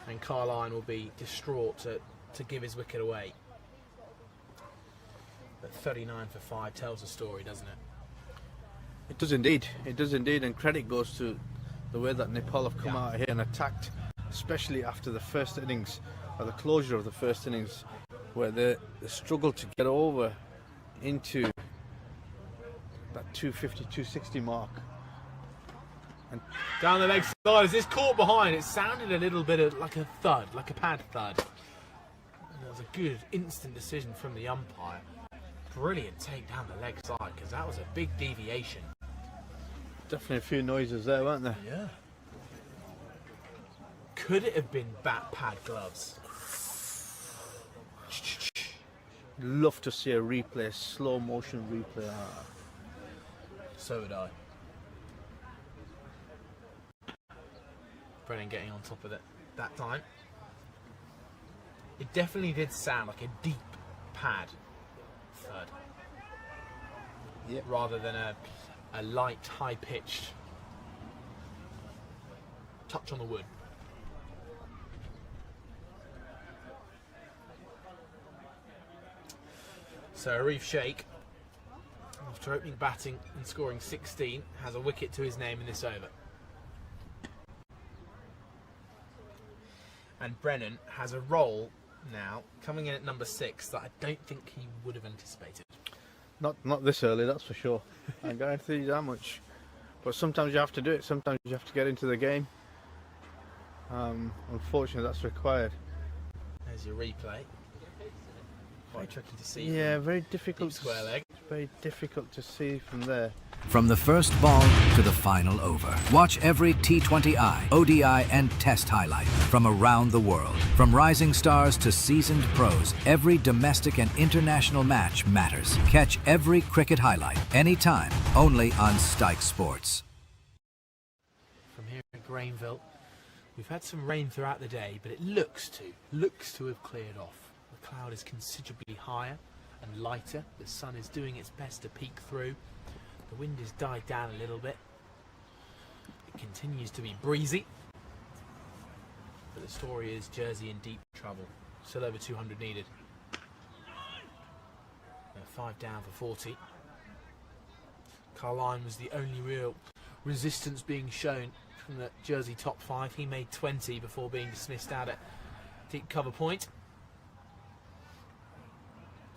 S1: and Carline will be distraught to give his wicket away. But 39 for 5 tells a story, doesn't it?
S2: It does indeed. It does indeed, and credit goes to the way that Nepal have come out here and attacked, especially after the first innings, or the closure of the first innings, where they struggled to get over into that 250, 260 mark. And
S1: down the leg side, as it's caught behind, it sounded a little bit of like a thud, like a pad thud. And it was a good instant decision from the umpire. Brilliant take down the leg side, because that was a big deviation.
S2: definitely a few noises there, weren't there?
S1: Yeah. Could it have been bat pad gloves?
S2: Love to see a replay, slow motion replay.
S1: So would I. Brennan getting on top of it that time. It definitely did sound like a deep pad third.
S2: Yep.
S1: Rather than a light, high-pitched touch on the wood. So Arif Sheikh, after opening batting and scoring 16, has a wicket to his name in this over. And Brennan has a role now, coming in at number 6, that I don't think he would have anticipated.
S2: Not this early, that's for sure. I guarantee you that much. But sometimes you have to do it. Sometimes you have to get into the game. Unfortunately, that's required.
S1: There's your replay. Quite tricky to see.
S2: Yeah, very difficult.
S1: Deep square leg.
S2: Very difficult to see from there.
S6: From the first ball to the final over. Watch every T20I, ODI, and Test highlight from around the world. From rising stars to seasoned pros, every domestic and international match matters. Catch every cricket highlight, anytime, only on Stike Sports.
S1: From here at Grainville, we've had some rain throughout the day, but it looks to have cleared off. The cloud is considerably higher and lighter. The sun is doing its best to peek through. The wind has died down a little bit. It continues to be breezy. But the story is Jersey in deep trouble. Still over 200 needed. 5 down for 40. Carline was the only real resistance being shown from the Jersey top 5. He made 20 before being dismissed out at deep cover point.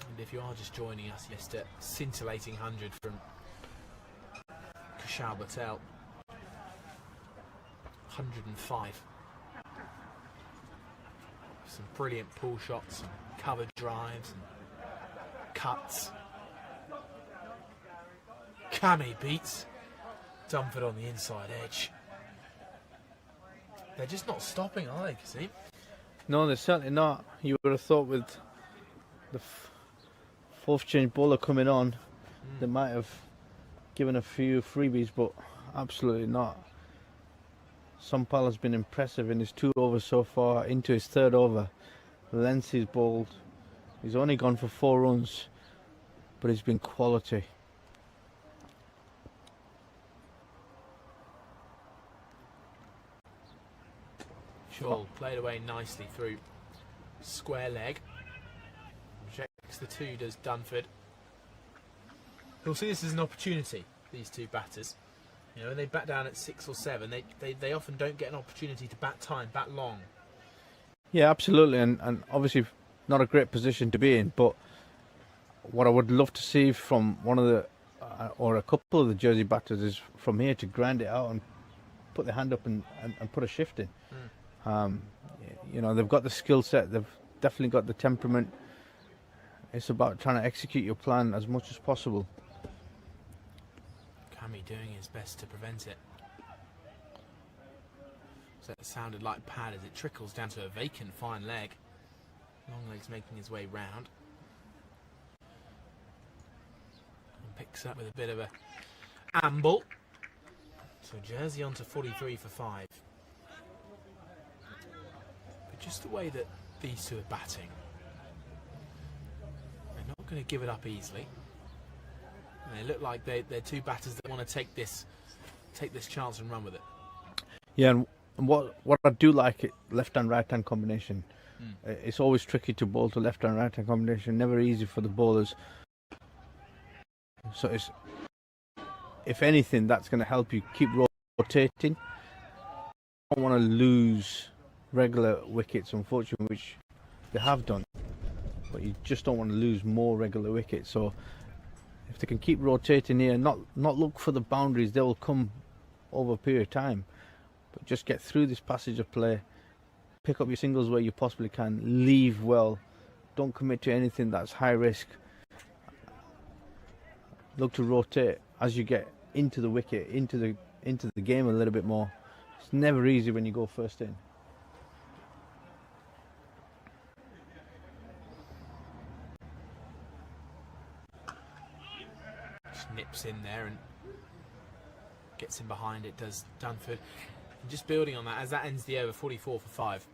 S1: And if you are just joining us, yes, a scintillating 100 from Kushal Patel. 105. Some brilliant pull shots, and cover drives and cuts. Cammy beats Dunford on the inside edge. They're just not stopping, are they, Kasim?
S2: No, they're certainly not. You would have thought with the fourth change bowler coming on, they might have given a few freebies, but absolutely not. Sampal has been impressive in his 2 overs so far, into his 3rd over. Length he's bowled. He's only gone for 4 runs, but he's been quality.
S1: Shaw played away nicely through square leg. Rejects the 2, does Dunford. He'll see this as an opportunity, these 2 batters. You know, when they bat down at 6 or 7, they often don't get an opportunity to bat time, bat long.
S2: Yeah, absolutely, and obviously not a great position to be in, but what I would love to see from one of the, or a couple of the Jersey batters is from here to grind it out and put their hand up and put a shift in. You know, they've got the skill set, they've definitely got the temperament. It's about trying to execute your plan as much as possible.
S1: Cammy doing his best to prevent it. So it sounded like pad as it trickles down to a vacant fine leg. Long legs making his way round. And picks up with a bit of a amble. So Jersey on to 43 for 5. just the way that these two are batting. They're not going to give it up easily. And they look like they're two batters that want to take this chance and run with it.
S2: Yeah, and what I do like, left and right hand combination. It's always tricky to bowl to left and right hand combination. Never easy for the bowlers. So it's, if anything, that's going to help you keep rotating. You don't want to lose regular wickets, unfortunately, which they have done. But you just don't want to lose more regular wickets. So if they can keep rotating here, not look for the boundaries, they will come over a period of time. But just get through this passage of play, pick up your singles where you possibly can, leave well, don't commit to anything that's high risk. Look to rotate as you get into the wicket, into the game a little bit more. It's never easy when you go first in.
S1: Just nips in there and gets in behind it, does Dunford. And just building on that, as that ends the over, 44 for 5.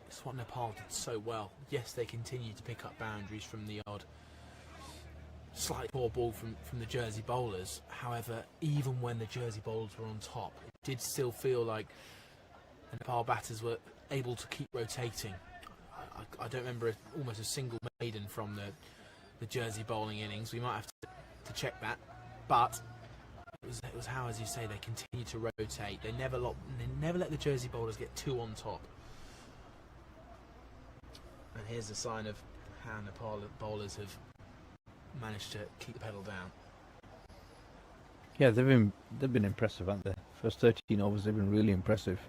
S1: It's what Nepal did so well. Yes, they continue to pick up boundaries from the odd slightly poor ball from the Jersey bowlers. However, even when the Jersey bowlers were on top, it did still feel like the Nepal batters were able to keep rotating. I don't remember almost a single maiden from the Jersey bowling innings. We might have to check that, but it was how, as you say, they continue to rotate. They never let the Jersey bowlers get two on top. And here's a sign of how Nepal bowlers have managed to keep the pedal down.
S2: Yeah, they've been impressive, haven't they? First 13 overs, they've been really impressive.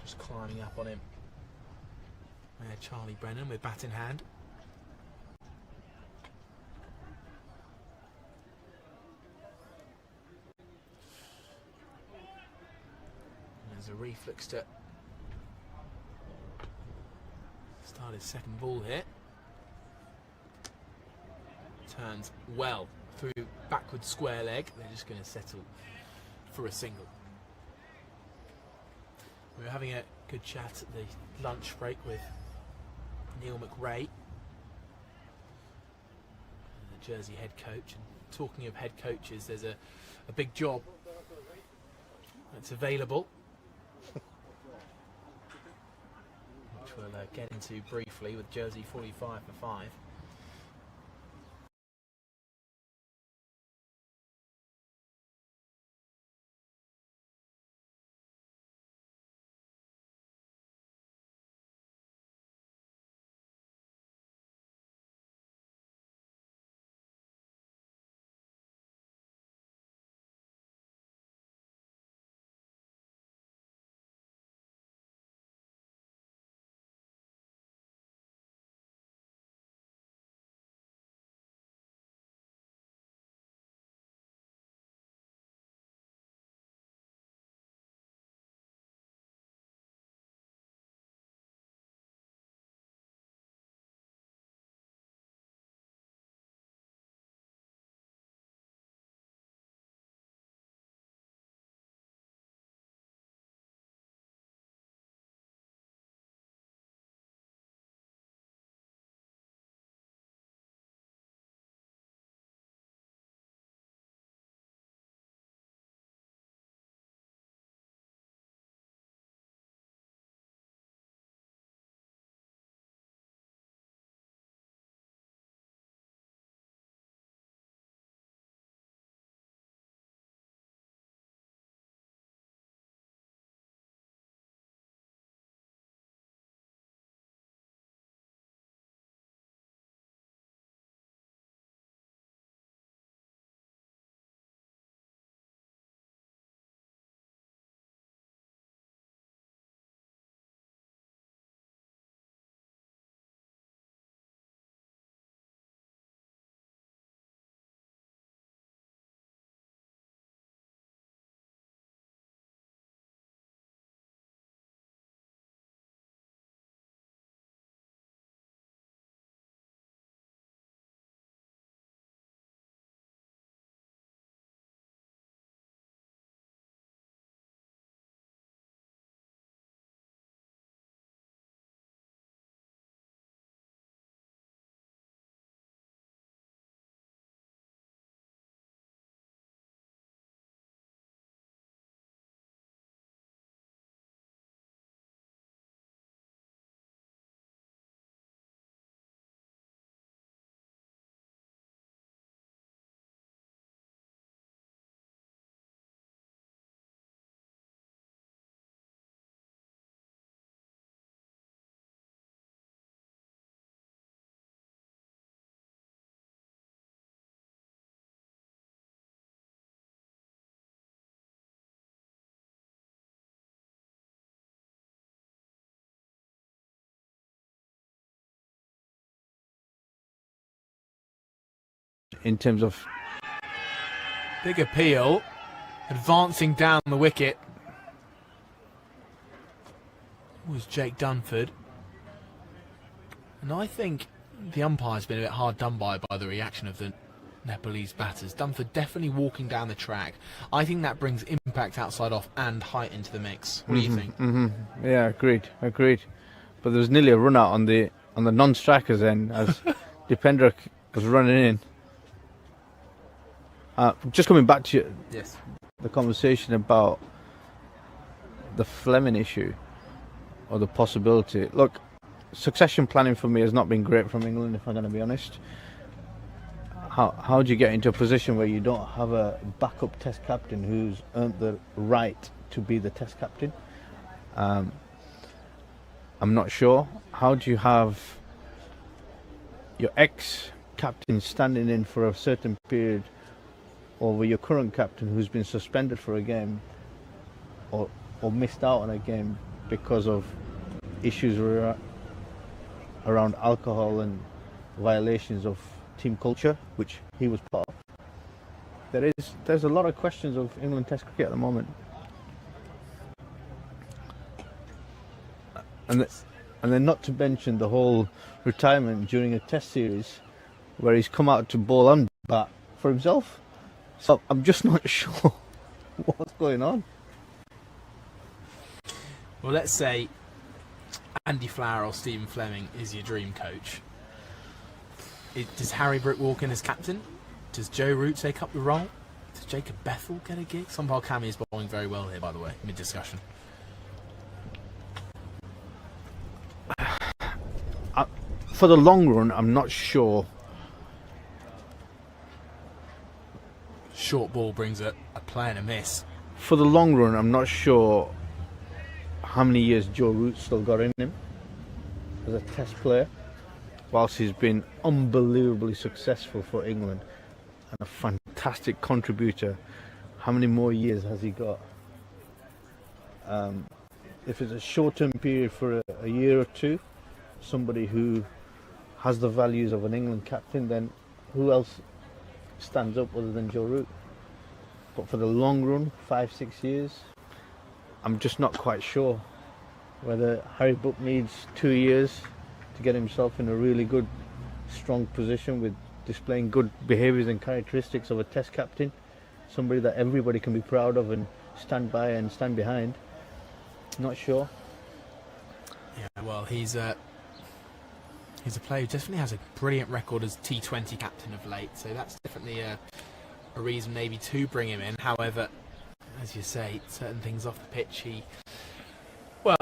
S1: Just climbing up on him. Charlie Brennan with bat in hand. There's a reflex to start his second ball here. Turns well through backward square leg. They're just going to settle for a single. We were having a good chat at the lunch break with Neil McRae, the Jersey head coach. And talking of head coaches, there's a big job that's available, which we'll get into briefly with Jersey 45 for 5.
S2: in terms of
S1: Big appeal, advancing down the wicket was Jake Dunford. And I think the umpire's been a bit hard done by the reaction of the Nepalese batters. Dunford definitely walking down the track. I think that brings impact outside off and height into the mix. What do you think?
S2: Yeah, agreed. But there was nearly a run out on the non-strikers end as Dipendra was running in. Just coming back to
S1: Yes.
S2: the conversation about the Fleming issue or the possibility. Look, succession planning for me has not been great from England, if I'm going to be honest. How do you get into a position where you don't have a backup Test captain who's earned the right to be the Test captain? I'm not sure. How do you have your ex-captain standing in for a certain period over your current captain who's been suspended for a game or missed out on a game because of issues around alcohol and violations of team culture, which he was part of? There's a lot of questions of England Test cricket at the moment. And then not to mention the whole retirement during a Test series where he's come out to bowl and bat for himself. So I'm just not sure what's going on.
S1: Well, let's say Andy Flower or Stephen Fleming is your dream coach. Does Harry Brook walk in as captain? Does Joe Root take up the role? Does Jacob Bethel get a gig? Sampal Kami is bowling very well here, by the way, mid-discussion.
S2: For the long run, I'm not sure.
S1: Short ball brings a play and a miss.
S2: For the long run, I'm not sure how many years Joe Root still got in him as a Test player. Whilst he's been unbelievably successful for England and a fantastic contributor, how many more years has he got? If it's a short-term period for a year or two, somebody who has the values of an England captain, then who else stands up other than Joe Root? But for the long run, 5-6 years, I'm just not quite sure whether Harry Brook needs 2 years to get himself in a really good, strong position with displaying good behaviours and characteristics of a Test captain, somebody that everybody can be proud of and stand by and stand behind. Not sure.
S1: Yeah, well, he's a player who definitely has a brilliant record as T20 captain of late, so that's definitely a reason maybe to bring him in. However, as you say, certain things off the pitch, we'll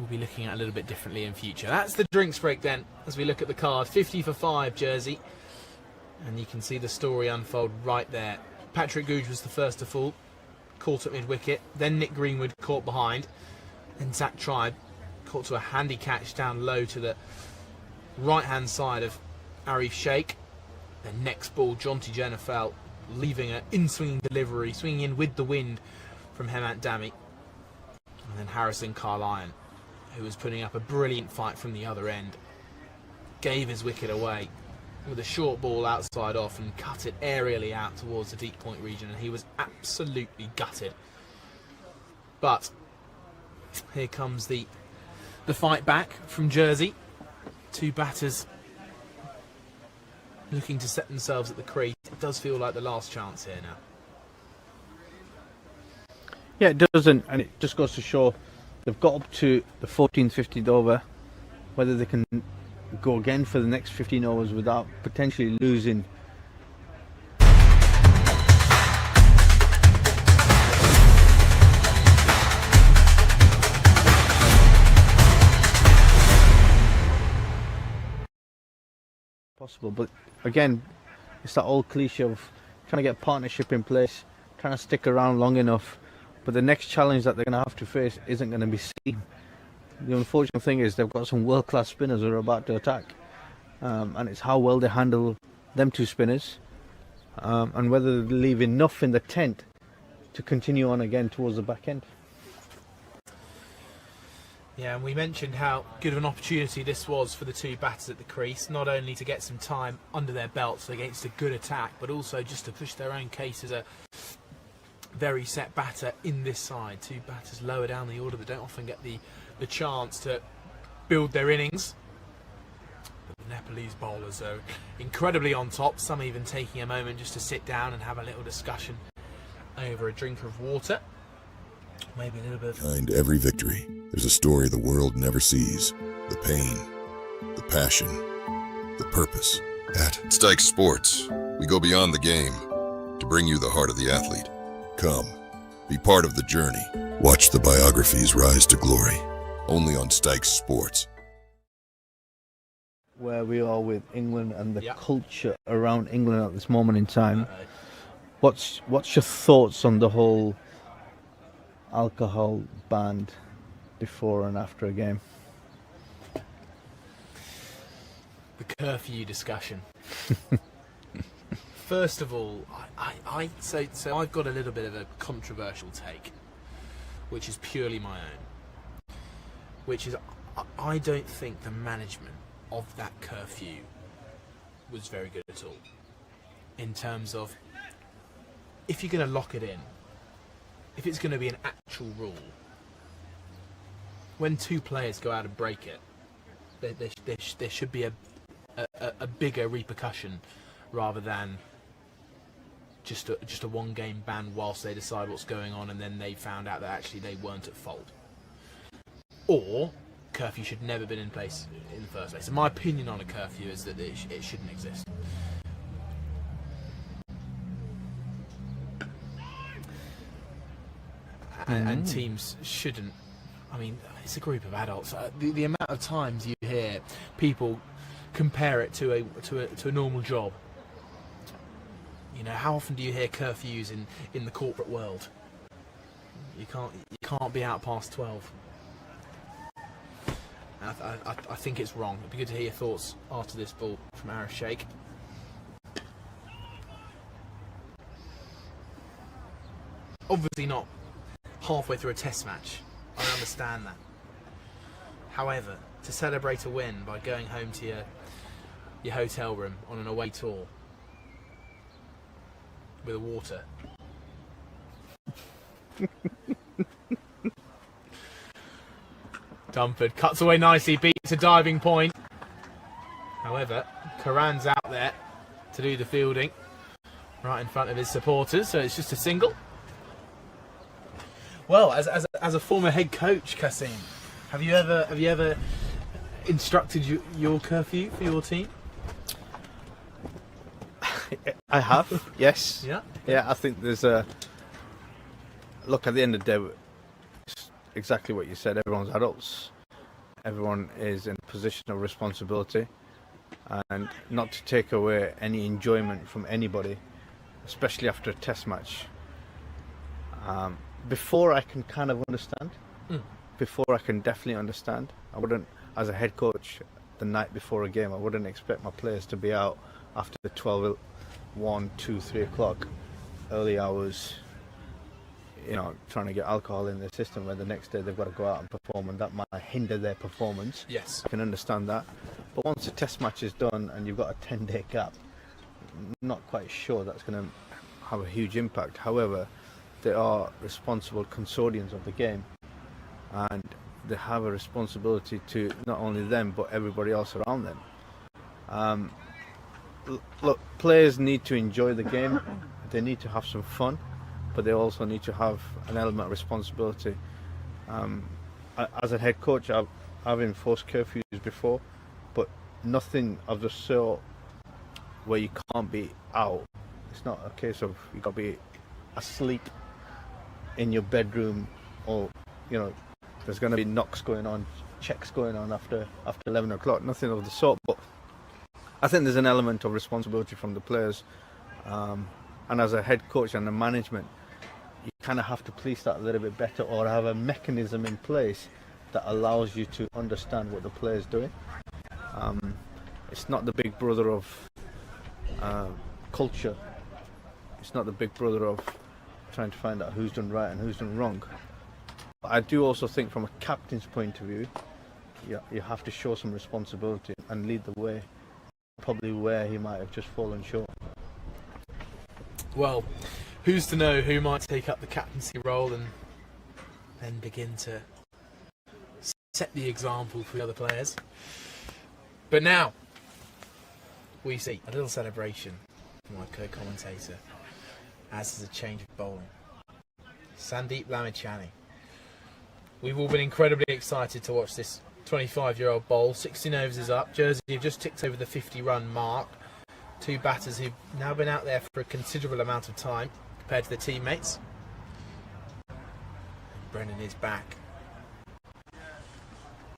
S1: be looking at a little bit differently in future. That's the drinks break then, as we look at the card. 50 for 5 jersey, and you can see the story unfold right there. Patrick Googe was the first to fall, caught at mid-wicket, then Nick Greenwood caught behind, then Zach Tribe caught to a handy catch down low to the right-hand side of Arif Sheikh. Then next ball, Jonty Jenner fell, leaving an in-swinging delivery, swinging in with the wind from Hemant Dami. And then Harrison Carlyon, who was putting up a brilliant fight from the other end, gave his wicket away with a short ball outside off and cut it aerially out towards the deep point region, and he was absolutely gutted. But here comes the fight back from Jersey. Two batters looking to set themselves at the crease. It does feel like the last chance here now.
S2: Yeah, it doesn't, and it just goes to show they've got up to the 14th, 15th over. Whether they can go again for the next 15 overs without potentially losing. Possible, but again, it's that old cliche of trying to get partnership in place, trying to stick around long enough, but the next challenge that they're going to have to face isn't going to be seen. The unfortunate thing is they've got some world-class spinners who are about to attack, and it's how well they handle them two spinners, and whether they leave enough in the tent to continue on again towards the back end.
S1: Yeah, and we mentioned how good of an opportunity this was for the two batters at the crease, not only to get some time under their belts against a good attack, but also just to push their own case as a very set batter in this side. Two batters lower down the order that don't often get the chance to build their innings. But the Nepalese bowlers are incredibly on top, some even taking a moment just to sit down and have a little discussion over a drink of water. Maybe a little bit of...
S5: Behind every victory, there's a story the world never sees. The pain, the passion, the purpose. At Stike Sports, we go beyond the game to bring you the heart of the athlete. Come, be part of the journey. Watch the biographies rise to glory, only on Stike Sports.
S2: Where we are with England and the
S1: Yeah.
S2: culture around England at this moment in time, what's your thoughts on the whole alcohol ban before and after a game?
S1: The curfew discussion. First of all, so I've got a little bit of a controversial take, which is purely my own. Which is, I don't think the management of that curfew was very good at all. In terms of, if you're going to lock it in, if it's going to be an actual rule, when two players go out and break it, there should be a bigger repercussion rather than just a one game ban whilst they decide what's going on and then they found out that actually they weren't at fault. Or curfew should never been in place in the first place. And my opinion on a curfew is that it shouldn't exist. And teams shouldn't. I mean, it's a group of adults. The amount of times you hear people compare it to a normal job. You know, how often do you hear curfews in the corporate world? You can't be out past 12. I think it's wrong. It'd be good to hear your thoughts after this ball from Arif Sheikh. Obviously not halfway through a test match. I understand that. However, to celebrate a win by going home to your hotel room on an away tour with a water. Dumford cuts away nicely, beats a diving point. However, Karan's out there to do the fielding right in front of his supporters, so it's just a single. Well, as a former head coach, Kasim, have you ever instructed your curfew for your team?
S2: I have, yes.
S1: Yeah.
S2: Yeah, I think there's a look. At the end of the day, it's exactly what you said. Everyone's adults. Everyone is in a position of responsibility, and not to take away any enjoyment from anybody, especially after a test match. Before I can kind of understand. Before I can definitely understand. I wouldn't, as a head coach, the night before a game, I wouldn't expect my players to be out after the 12, 1, 2, 3 o'clock, early hours, you know, trying to get alcohol in their system where the next day they've got to go out and perform, and that might hinder their performance.
S1: Yes.
S2: I can understand that. But once the test match is done and you've got a 10-day gap, I'm not quite sure that's going to have a huge impact. However, they are responsible custodians of the game, and they have a responsibility to not only them but everybody else around them. Look, players need to enjoy the game, they need to have some fun, but they also need to have an element of responsibility. As a head coach, I've enforced curfews before, but nothing of the sort where you can't be out. It's not a case of you got to be asleep in your bedroom, or you know, there's going to be knocks going on, checks going on after 11 o'clock. Nothing of the sort. But I think there's an element of responsibility from the players, and as a head coach and the management, you kind of have to police that a little bit better, or have a mechanism in place that allows you to understand what the player's doing. It's not the big brother of culture. It's not the big brother of trying to find out who's done right and who's done wrong. I do also think from a captain's point of view, you have to show some responsibility and lead the way, probably where he might have just fallen short.
S1: Well, who's to know who might take up the captaincy role and then begin to set the example for the other players. But now, we see a little celebration from my co-commentator, as is a change of bowling. Sandeep Lamichhane. We've all been incredibly excited to watch this 25-year-old bowl. 16 overs is up. Jersey have just ticked over the 50-run mark. Two batters who've now been out there for a considerable amount of time compared to their teammates. Brennan is back,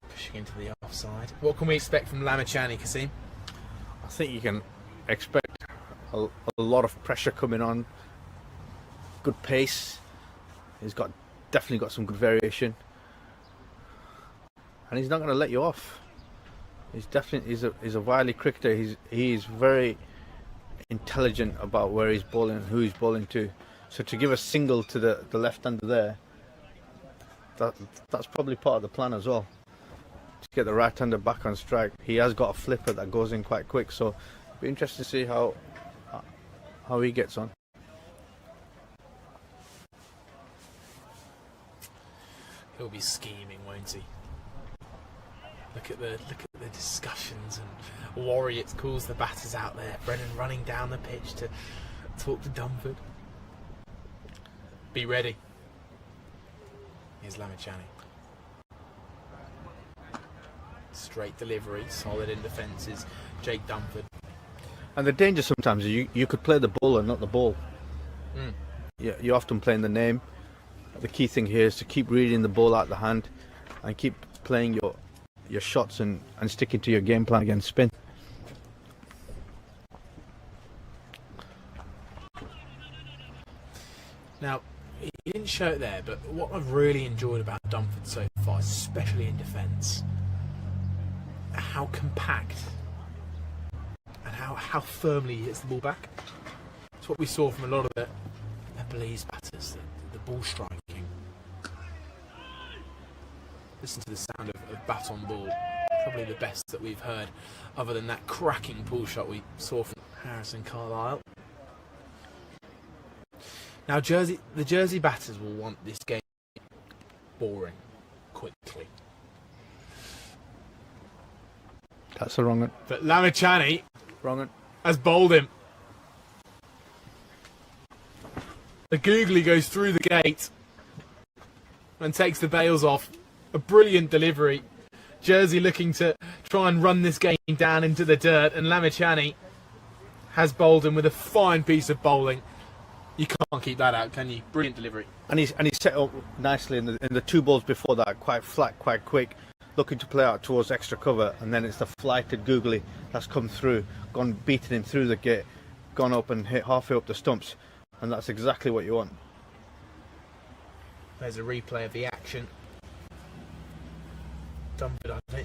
S1: pushing into the offside. What can we expect from Lamichhane, Kasim?
S2: I think you can expect a lot of pressure coming on. Good pace. He's definitely got some good variation, and he's not going to let you off. He's a wily cricketer. He's very intelligent about where he's bowling and who he's bowling to. So to give a single to the left-hander there, that's probably part of the plan as well. To get the right-hander back on strike. He has got a flipper that goes in quite quick, so it'll be interesting to see how he gets on.
S1: He'll be scheming, won't he? Look at the discussions, and Warriors calls the batters out there. Brennan running down the pitch to talk to Dunford. Be ready. Here's Lamichhane. Straight delivery, solid in defences. Jake Dunford.
S2: And the danger sometimes is you could play the bowler, not the ball. You're often playing the name. The key thing here is to keep reading the ball out of the hand and keep playing your shots and sticking to your game plan against spin.
S1: Now, he didn't show it there, but what I've really enjoyed about Dunford so far, especially in defence, how compact and how firmly he hits the ball back. It's what we saw from a lot of the Nepalese batters, the ball striking. Listen to the sound of bat on ball. Probably the best that we've heard, other than that cracking pull shot we saw from Harrison Carlisle. Now, the Jersey batters will want this game boring quickly.
S2: That's the wrong one.
S1: But Lamichhane
S2: Wrong one.
S1: has bowled him. The googly goes through the gate and takes the bails off. A brilliant delivery. Jersey looking to try and run this game down into the dirt, and Lamichhane has bowled him with a fine piece of bowling. You can't keep that out, can you? Brilliant delivery.
S2: And he's set up nicely in the two balls before that, quite flat, quite quick, looking to play out towards extra cover, and then it's the flighted googly that's come through, gone beating him through the gate, gone up and hit halfway up the stumps, and that's exactly what you want.
S1: There's a replay of the action. Dunford, I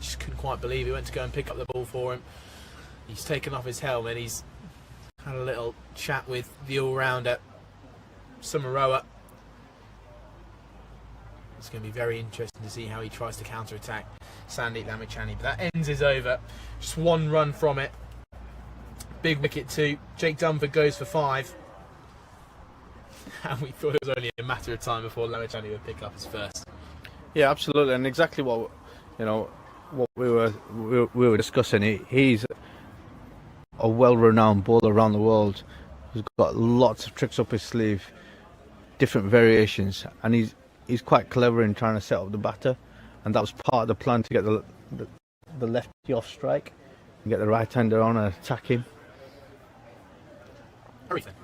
S1: just couldn't quite believe he went to go and pick up the ball for him. He's taken off his helmet. He's had a little chat with the all-rounder, Samaroa. It's going to be very interesting to see how he tries to counter-attack Sandeep Lamichhane. But that ends his over. Just one run from it. Big wicket too. Jake Dunford goes for 5. And we thought it was only a matter of time before Lamichhane would pick up his first.
S2: Yeah, absolutely, and exactly what we were discussing. He's a well-renowned bowler around the world. He's got lots of tricks up his sleeve, different variations, and he's quite clever in trying to set up the batter. And that was part of the plan, to get the lefty off strike and get the right-hander on and attack him.
S1: Everything.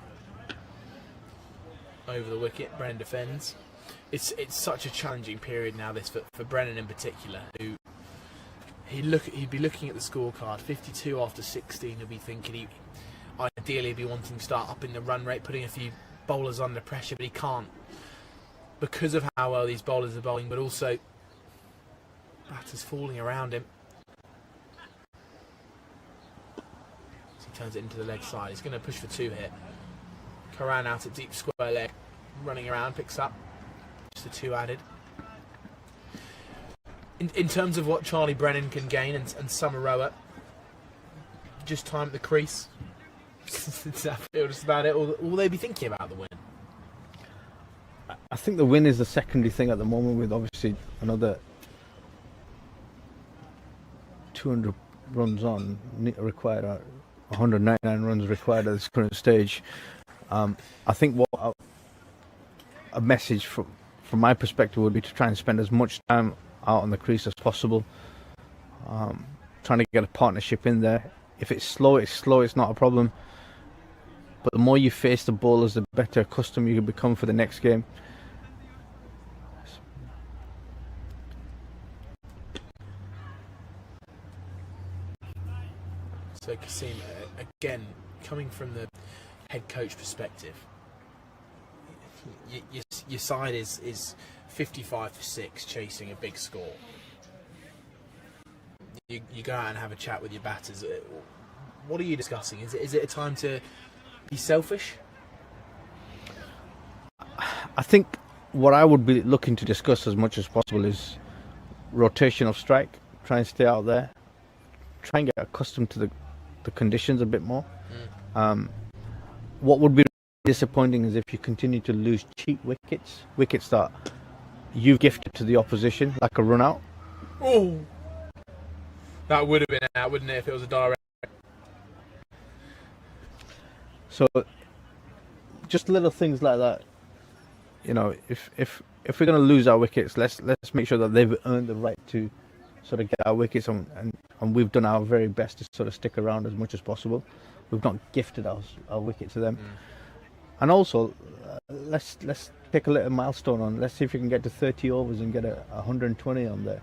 S1: Over the wicket, Brennan defends. It's such a challenging period now, this for Brennan in particular, who he'd be looking at the scorecard, 52 after 16. He'll be thinking ideally he'd be wanting to start up in the run rate, putting a few bowlers under pressure, but he can't because of how well these bowlers are bowling, but also batters falling around him. So he turns it into the leg side. He's going to push for 2 here. Karan out at deep square leg, running around, picks up. Just the 2 added. In terms of what Charlie Brennan can gain and Samaroa, just time at the crease. That's about it. All they be thinking about the win.
S2: I think the win is the secondary thing at the moment, with obviously another 200 runs on required, 199 runs required at this current stage. I think what a message from my perspective would be to try and spend as much time out on the crease as possible, trying to get a partnership in there. If it's slow, it's not a problem. But the more you face the bowlers, the better accustomed you become for the next game.
S1: So Kasim, again, coming from the head coach perspective, your side is 55 for 6, chasing a big score. You go out and have a chat with your batters. What are you discussing? Is it a time to be selfish?
S2: I think what I would be looking to discuss as much as possible is rotation of strike. Try and stay out there. Try and get accustomed to the conditions a bit more. What would be disappointing is if you continue to lose cheap wickets that you've gifted to the opposition, like a run out.
S1: Oh, that would have been out, wouldn't it, if it was a direct?
S2: So just little things like that. You know, if we're going to lose our wickets, let's make sure that they've earned the right to sort of get our wickets, and we've done our very best to sort of stick around as much as possible. We've not gifted our wicket to them. And also, let's take a little milestone on. Let's see if we can get to 30 overs and get 120 on there.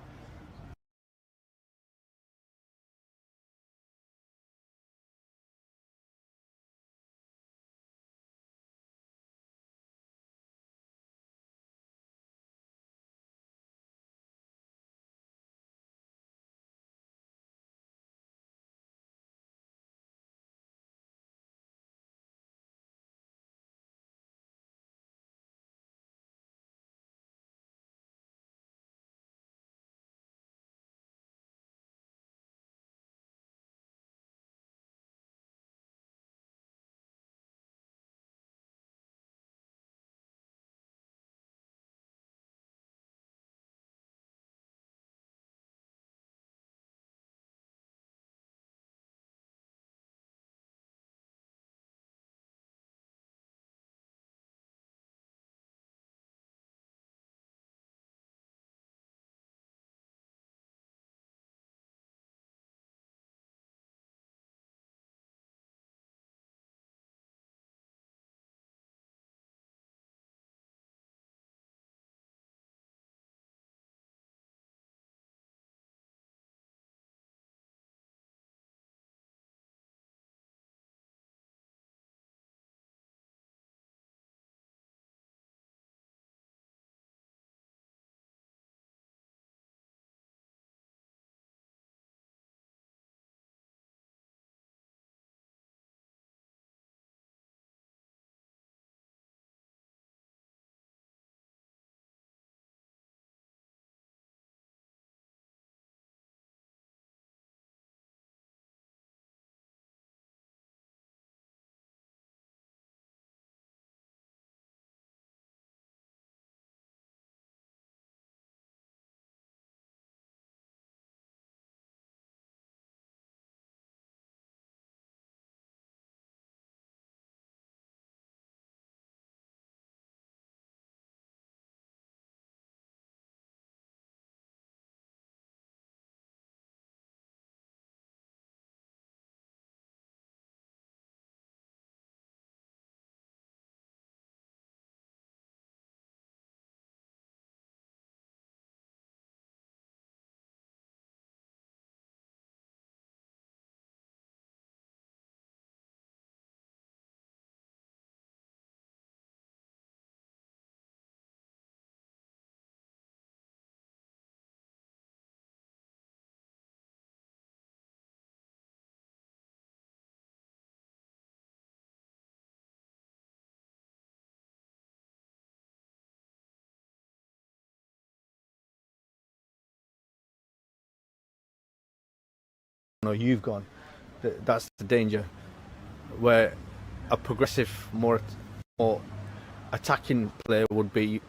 S2: or you've gone. That's the danger. Where a progressive, more attacking player would be, you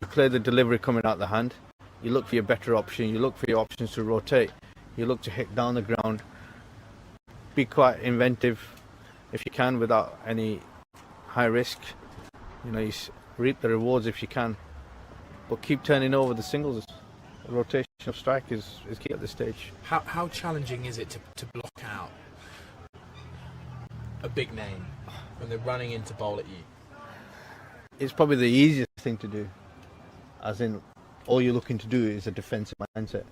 S2: play the delivery coming out the hand, you look for your better option, you look for your options to rotate, you look to hit down the ground, be quite inventive if you can without any high risk. You know, you reap the rewards if you can, but keep turning over the singles. Rotation of strike is key at this stage.
S1: How challenging is it to block out a big name when they're running in to bowl at you?
S2: It's probably the easiest thing to do, as in all you're looking to do is a defensive mindset.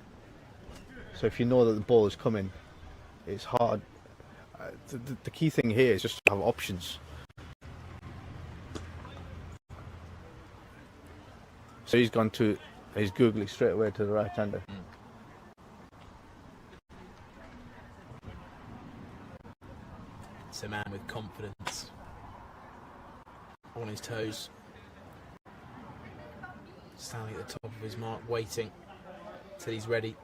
S2: So if you know that the ball is coming, it's hard. The key thing here is just to have options. So he's googling straight away to the right-hander.
S1: It's a man with confidence, on his toes, standing at the top of his mark, waiting till he's ready.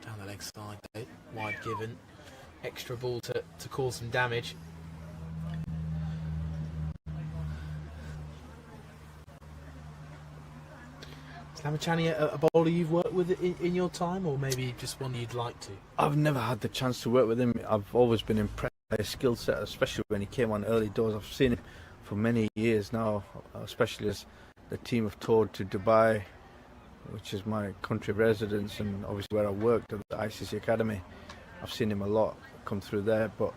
S1: Down the leg side, wide given, extra ball to cause some damage. Lamachani a bowler you've worked with in your time, or maybe just one you'd like to?
S2: I've never had the chance to work with him. I've always been impressed by his skill set, especially when he came on early doors. I've seen him for many years now, especially as the team have toured to Dubai, which is my country of residence, and obviously where I worked at the ICC Academy. I've seen him a lot come through there, but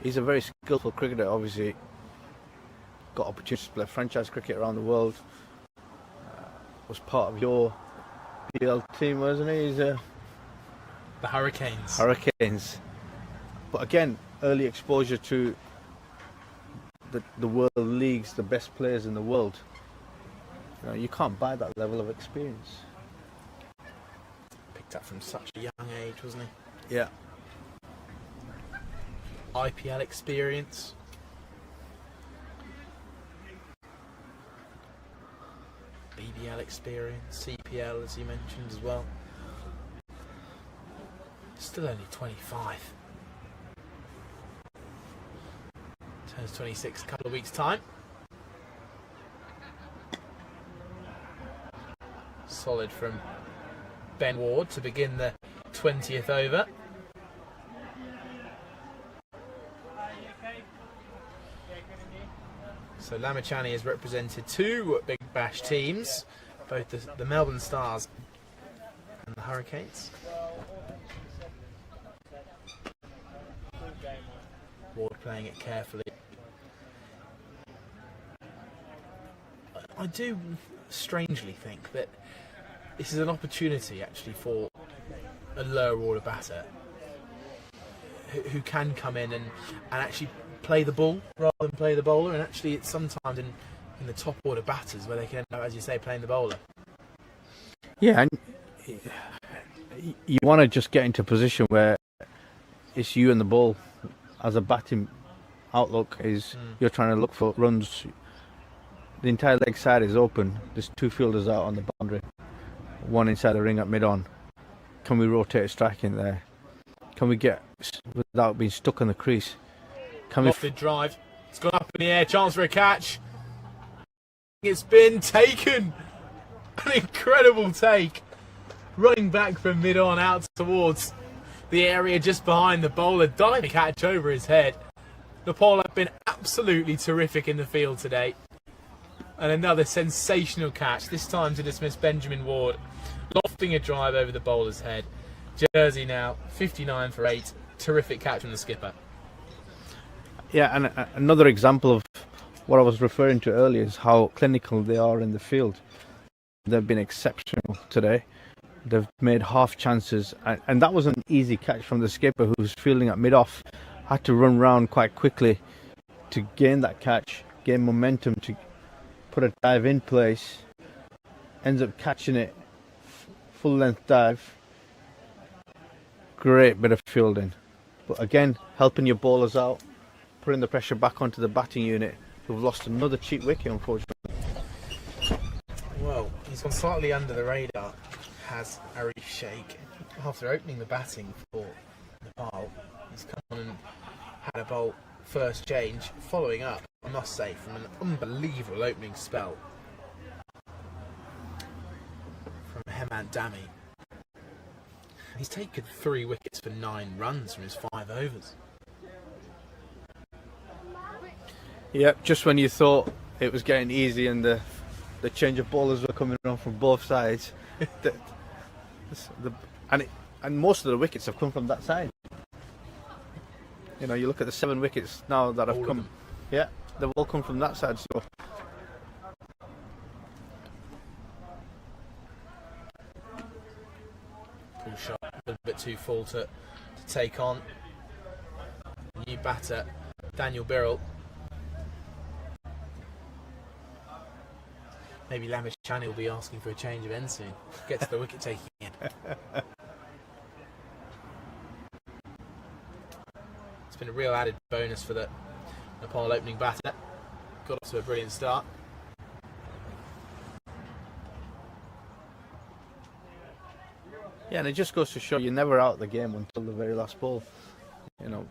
S2: he's a very skillful cricketer. Obviously got opportunities to play franchise cricket around the world. Was part of your PL team, wasn't he? He's
S1: the Hurricanes.
S2: Hurricanes. But again, early exposure to the world leagues, the best players in the world. You know, you can't buy that level of experience.
S1: Picked up from such a young age, wasn't he?
S2: Yeah.
S1: IPL experience. BBL experience, CPL as you mentioned as well. Still only 25. Turns 26 a couple of weeks' time. Solid from Ben Ward to begin the 20th over. So Lamachani has represented two Big Bash teams, both the Melbourne Stars and the Hurricanes. Ward playing it carefully. I do strangely think that this is an opportunity actually for a lower order batter who can come in and actually play the ball rather than play the bowler, and actually it's sometimes in the top order batters where they can end up, as you say, playing the bowler.
S2: Yeah, and you want to just get into a position where it's you and the ball. As a batting outlook is you're trying to look for runs. The entire leg side is open. There's two fielders out on the boundary, one inside the ring at mid-on. Can we rotate a strike in there? Can we get without being stuck on the crease?
S1: Lofted drive. It's gone up in the air. Chance for a catch. It's been taken. An incredible take. Running back from mid-on out towards the area just behind the bowler. Diving catch over his head. Nepal have been absolutely terrific in the field today. And another sensational catch. This time to dismiss Benjamin Ward. Lofting a drive over the bowler's head. Jersey now 59 for 8. Terrific catch from the skipper.
S2: Yeah, and another example of what I was referring to earlier is how clinical they are in the field. They've been exceptional today. They've made half chances, and that was an easy catch from the skipper, who was fielding at mid-off. Had to run round quite quickly to gain that catch, gain momentum to put a dive in place. Ends up catching it, full length dive. Great bit of fielding. But again, helping your bowlers out, putting the pressure back onto the batting unit, who've lost another cheap wicket, unfortunately.
S1: Well, he's gone slightly under the radar. has Arif Sheikh, after opening the batting for Nepal, he's come on and had a bowl first change, following up, I must say, from an unbelievable opening spell from Hemant Dami. He's taken 3 wickets for 9 runs from his 5 overs.
S2: Yep, just when you thought it was getting easy and the change of bowlers were coming on from both sides, and most of the wickets have come from that side. You know, you look at the 7 wickets now that have come. Yeah, they've all come from that side. So
S1: Pull shot, a little bit too full to take on. New batter, Daniel Birrell. Maybe Lamish Chani will be asking for a change of end soon. Get to the wicket taking in. It's been a real added bonus for the Nepal opening batter. Got off to a brilliant start.
S2: yeah, and it just goes to show you're never out of the game until the very last ball. You know,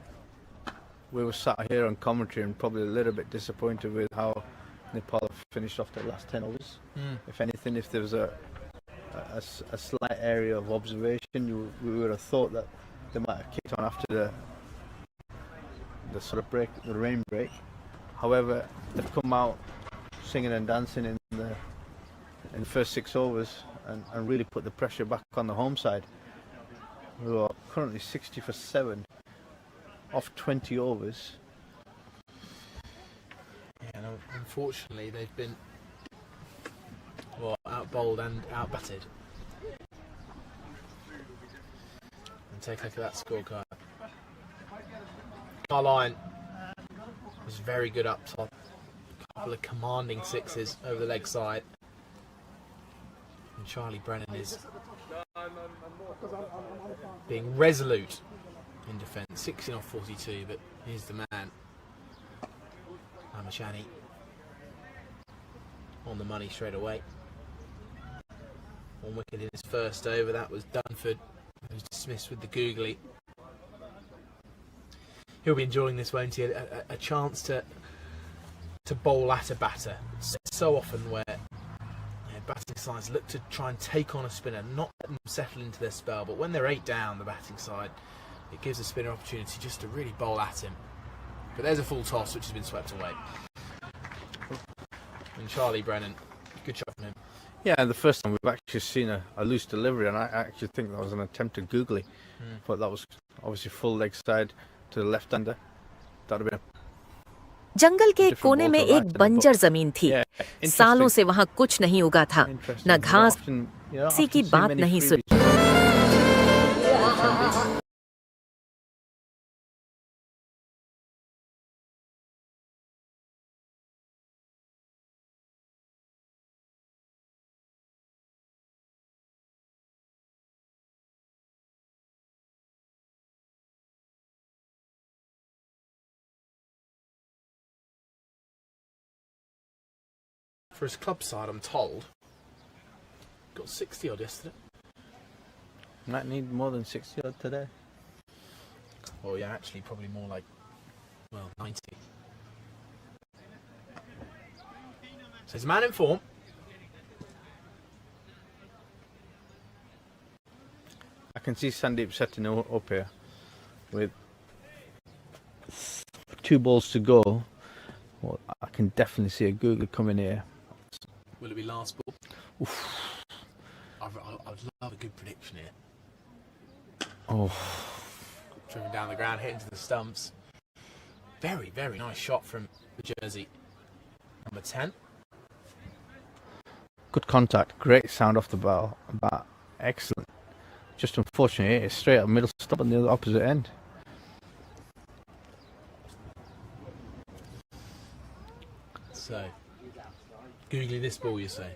S2: we were sat here on commentary and probably a little bit disappointed with how Nepal have finished off their last 10 overs. If anything, if there was a slight area of observation, we would have thought that they might have kicked on after the sort of break, the rain break. However, they've come out singing and dancing in the first 6 overs and really put the pressure back on the home side, who are currently 60 for 7 off 20 overs.
S1: Yeah, no, unfortunately they've been out-bowled and out-batted. And take a look at that scorecard. Carline was very good up top. A couple of commanding 6s over the leg side. And Charlie Brennan is being resolute in defence. 16 off 42, but he's the man. Amachani on the money straight away. 1 wicket in his first over. That was Dunford, who was dismissed with the googly. He'll be enjoying this, won't he? A chance to bowl at a batter. So often where batting sides look to try and take on a spinner, not let them settle into their spell, but when they're 8 down, the batting side, it gives the spinner opportunity just to really bowl at him. But there's a full toss which has been swept away. And Charlie Brennan, good shot from him.
S2: Yeah, and the first time we've actually seen a loose delivery, and I actually think that was an attempted googly, but that was obviously full leg side to the left-hander. That would have been
S7: जंगल के एक कोने में एक बंजर जमीन थी। सालों से वहाँ कुछ नहीं उगा था, न घास, किसी की बात नहीं सुनी।
S1: For his club side, I'm told, got 60 odd yesterday.
S2: might need more than 60 odd today.
S1: Well, yeah, actually, probably more like, 90. So he's a man in form.
S2: I can see Sandeep setting up here with 2 balls to go. Well, I can definitely see a googly coming here.
S1: Will it be last ball? Oof. I'd love a good prediction here.
S2: Oh,
S1: Driven down the ground, hitting to the stumps. Very, very nice shot from the jersey. Number 10.
S2: good contact, great sound off the bat, excellent. Just unfortunately, it's straight up middle stop on the other opposite end.
S1: So, googly this ball, you say?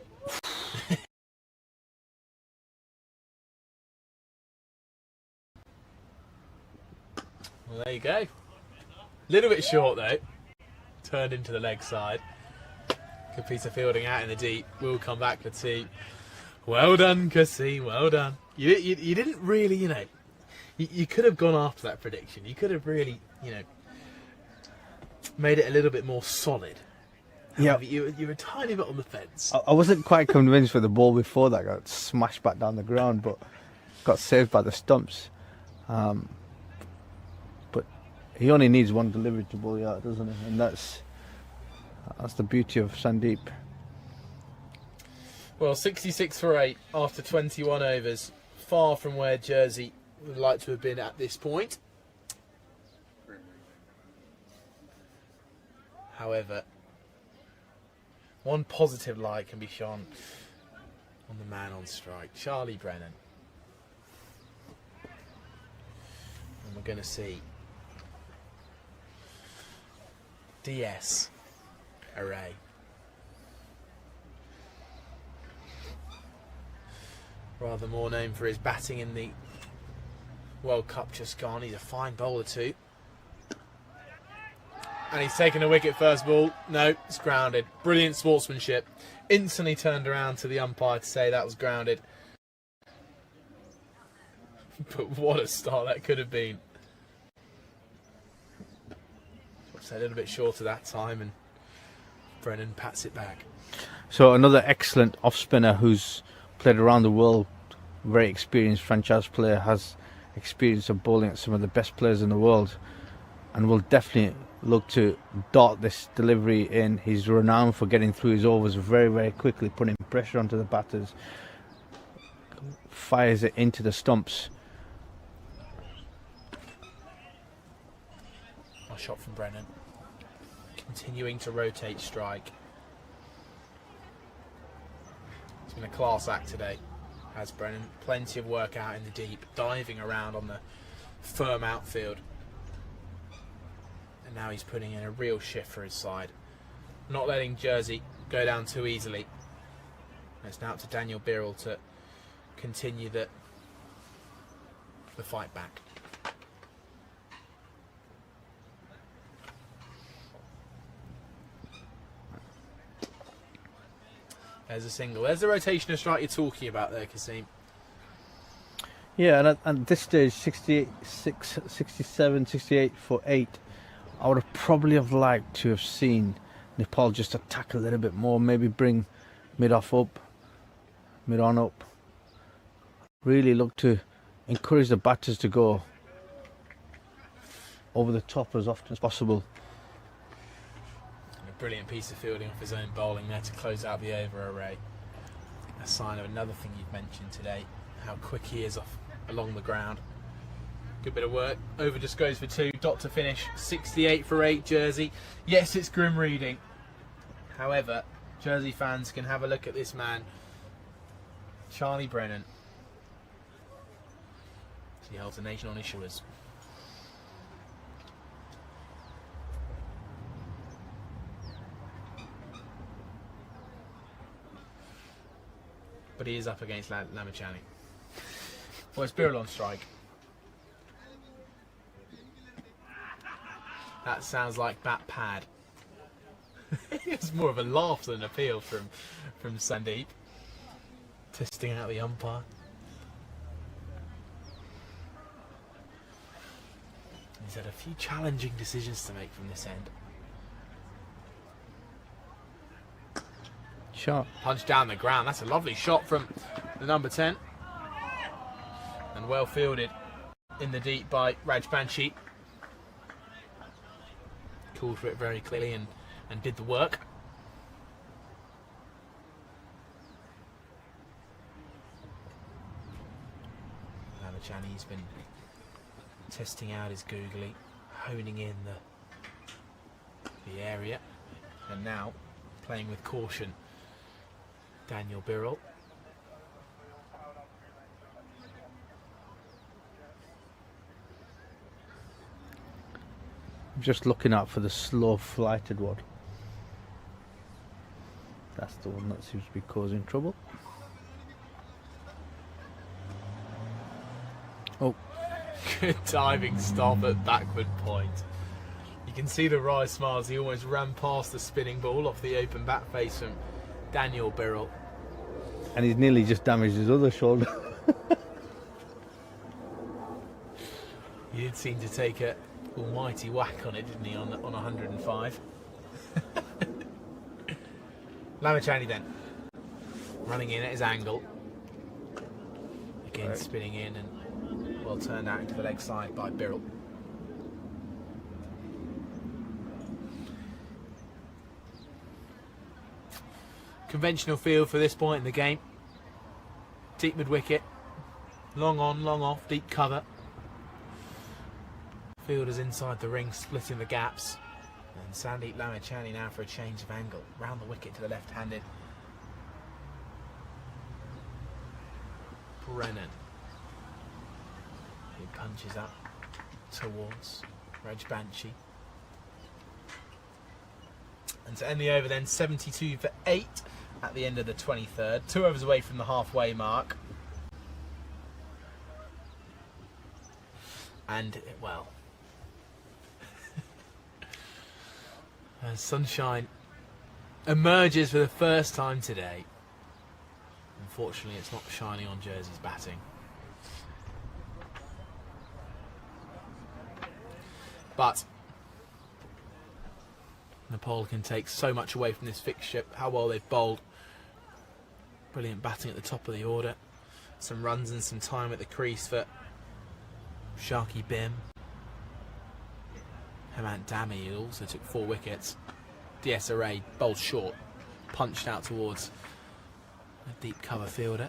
S1: Well, there you go. Little bit short though. Turned into the leg side. Good piece of fielding out in the deep. We'll come back to 2. Well done, Cassim. Well done. You didn't really, you could have gone after that prediction. You could have really, made it a little bit more solid.
S2: Yeah,
S1: However, you were a tiny bit on the fence.
S2: I wasn't quite convinced with the ball before that got smashed back down the ground, but got saved by the stumps. But he only needs one delivery to bowl out, doesn't he? And that's the beauty of Sandeep.
S1: Well, 66 for 8 after 21 overs. Far from where Jersey would like to have been at this point. However, one positive light can be shone on the man on strike, Charlie Brennan. And we're going to see DS Array. Rather more known for his batting in the World Cup just gone. He's a fine bowler too. And he's taken a wicket first ball. No, it's grounded. Brilliant sportsmanship. Instantly turned around to the umpire to say that was grounded. But what a start that could have been. So a little bit short of that time, and Brennan pats it back.
S2: So another excellent off-spinner who's played around the world, very experienced franchise player, has experience of bowling at some of the best players in the world, and will definitely look to dot this delivery in. He's renowned for getting through his overs very, very quickly, putting pressure onto the batters, fires it into the stumps.
S1: A shot from Brennan, continuing to rotate strike. It's been a class act today, has Brennan. Plenty of work out in the deep, diving around on the firm outfield. And now he's putting in a real shift for his side. Not letting Jersey go down too easily. And it's now up to Daniel Birrell to continue the fight back. There's a single. There's the rotation of strike you're talking about there, Cassim.
S2: Yeah, and at this stage, 68, 67, 68 for 8, I would have probably liked to have seen Nepal just attack a little bit more, maybe bring mid-off up, mid-on up. Really look to encourage the batters to go over the top as often as possible.
S1: A brilliant piece of fielding off his own bowling there to close out the over array. A sign of another thing you've mentioned today, how quick he is off along the ground. Good bit of work. Over just goes for 2. Dot to finish. 68 for 8, Jersey. Yes, it's grim reading. However, Jersey fans can have a look at this man, Charlie Brennan. He holds the nation on his shoulders. But he is up against Lamachani. Well, it's Birrell on strike. That sounds like bat pad. It's more of a laugh than an appeal from Sandeep. Testing out the umpire. He's had a few challenging decisions to make from this end.
S2: Shot.
S1: Punch down the ground. That's a lovely shot from the number 10. And well fielded in the deep by Raj Banshi. Called for it very clearly and did the work. Lamachani's been testing out his googly, honing in the area, and now playing with caution. Daniel Birrell.
S2: I'm just looking out for the slow flighted one. That's the one that seems to be causing trouble. Oh.
S1: Good diving stop at backward point. You can see the wry smiles. He almost ran past the spinning ball off the open bat face from Daniel Birrell.
S2: and he's nearly just damaged his other shoulder.
S1: He did seem to take a almighty whack on it, didn't he, on 105. Lamachani then, running in at his angle. Again spinning in and well turned out into the leg side by Birrell. Conventional field for this point in the game. Deep mid-wicket. Long on, long off, deep cover. Fielders inside the ring, splitting the gaps. And Sandeep Lamachani now for a change of angle. Round the wicket to the left-handed Brennan. He punches up towards Rajbanshi. And to end the over then, 72 for 8 at the end of the 23rd. 2 overs away from the halfway mark. And, well, sunshine emerges for the first time today. Unfortunately, it's not shining on Jersey's batting. But Nepal can take so much away from this fixture. How well they've bowled. Brilliant batting at the top of the order. Some runs and some time at the crease for Sharky Bim. Hemant Dami, who also took 4 wickets. DSRA bowled short, punched out towards a deep cover fielder.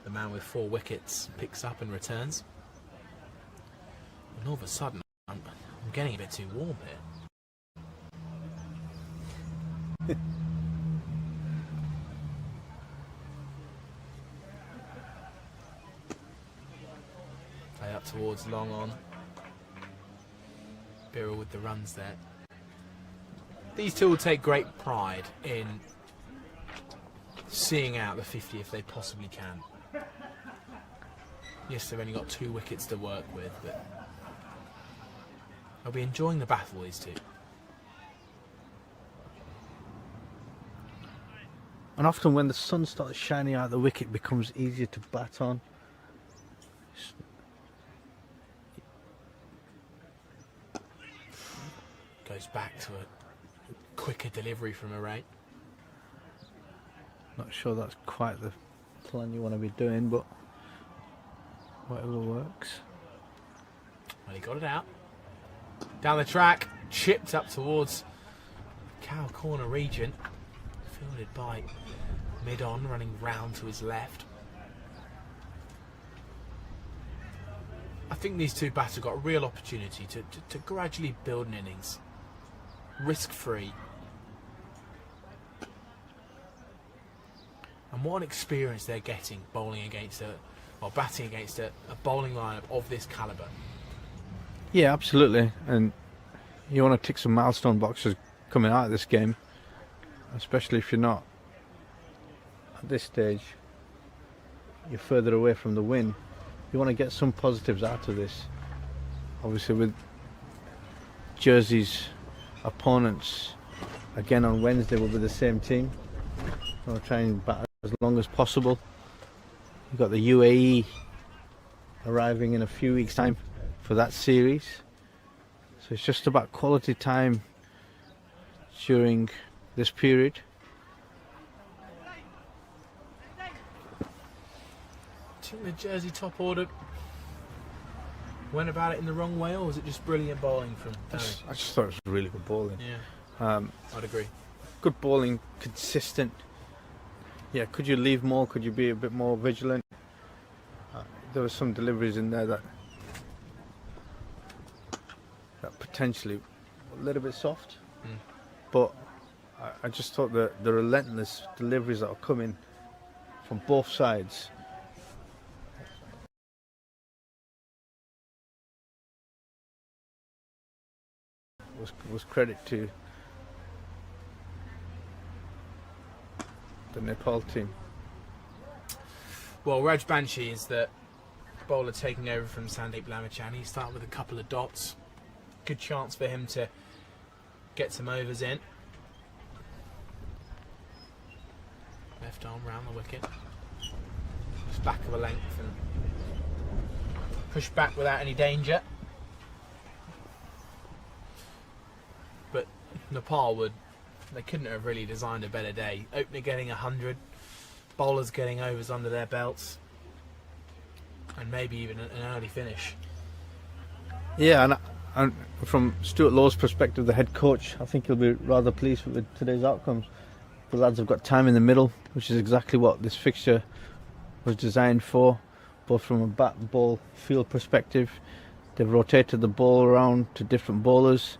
S1: The man with 4 wickets picks up and returns. And all of a sudden, I'm getting a bit too warm here. Play up towards long on. Birrell with the runs there. These two will take great pride in seeing out the 50 if they possibly can. Yes, they've only got 2 wickets to work with, but they'll be enjoying the battle, these two.
S2: And often when the sun starts shining out, the wicket becomes easier to bat on.
S1: Goes back to a quicker delivery from Array.
S2: Not sure that's quite the plan you want to be doing, but whatever works.
S1: Well, he got it out. Down the track, chipped up towards Cow Corner region. Fielded by mid-on, running round to his left. I think these two batters have got a real opportunity to gradually build an innings. Risk-free. And what an experience they're getting bowling against batting against a bowling lineup of this calibre.
S2: Yeah, absolutely. And you want to tick some milestone boxes coming out of this game, especially if you're not at this stage, you're further away from the win. You want to get some positives out of this. Obviously with Jersey's opponents again on Wednesday will be the same team. I'll try and bat as long as possible. You've got the UAE arriving in a few weeks' time for that series. So it's just about quality time during this period.
S1: Do you think the Jersey top order went about it in the wrong way, or was it just brilliant bowling from Danny?
S2: I just thought it was really good bowling.
S1: Yeah, I'd agree.
S2: Good bowling, consistent. Yeah, could you leave more? Could you be a bit more vigilant? There were some deliveries in there that potentially a little bit soft, but I just thought that the relentless deliveries that are coming from both sides was credit to the Nepal team.
S1: Well, Rajbanshi is the bowler taking over from Sandeep Lamachani. He started with a couple of dots. Good chance for him to get some overs in. left arm round the wicket. Just back of a length and push back without any danger. But Nepal they couldn't have really designed a better day. Opener getting 100, bowlers getting overs under their belts, and maybe even an early finish.
S2: Yeah, and from Stuart Law's perspective, the head coach, I think he'll be rather pleased with today's outcomes. The lads have got time in the middle, which is exactly what this fixture was designed for, both from a bat, ball, field perspective. They've rotated the ball around to different bowlers.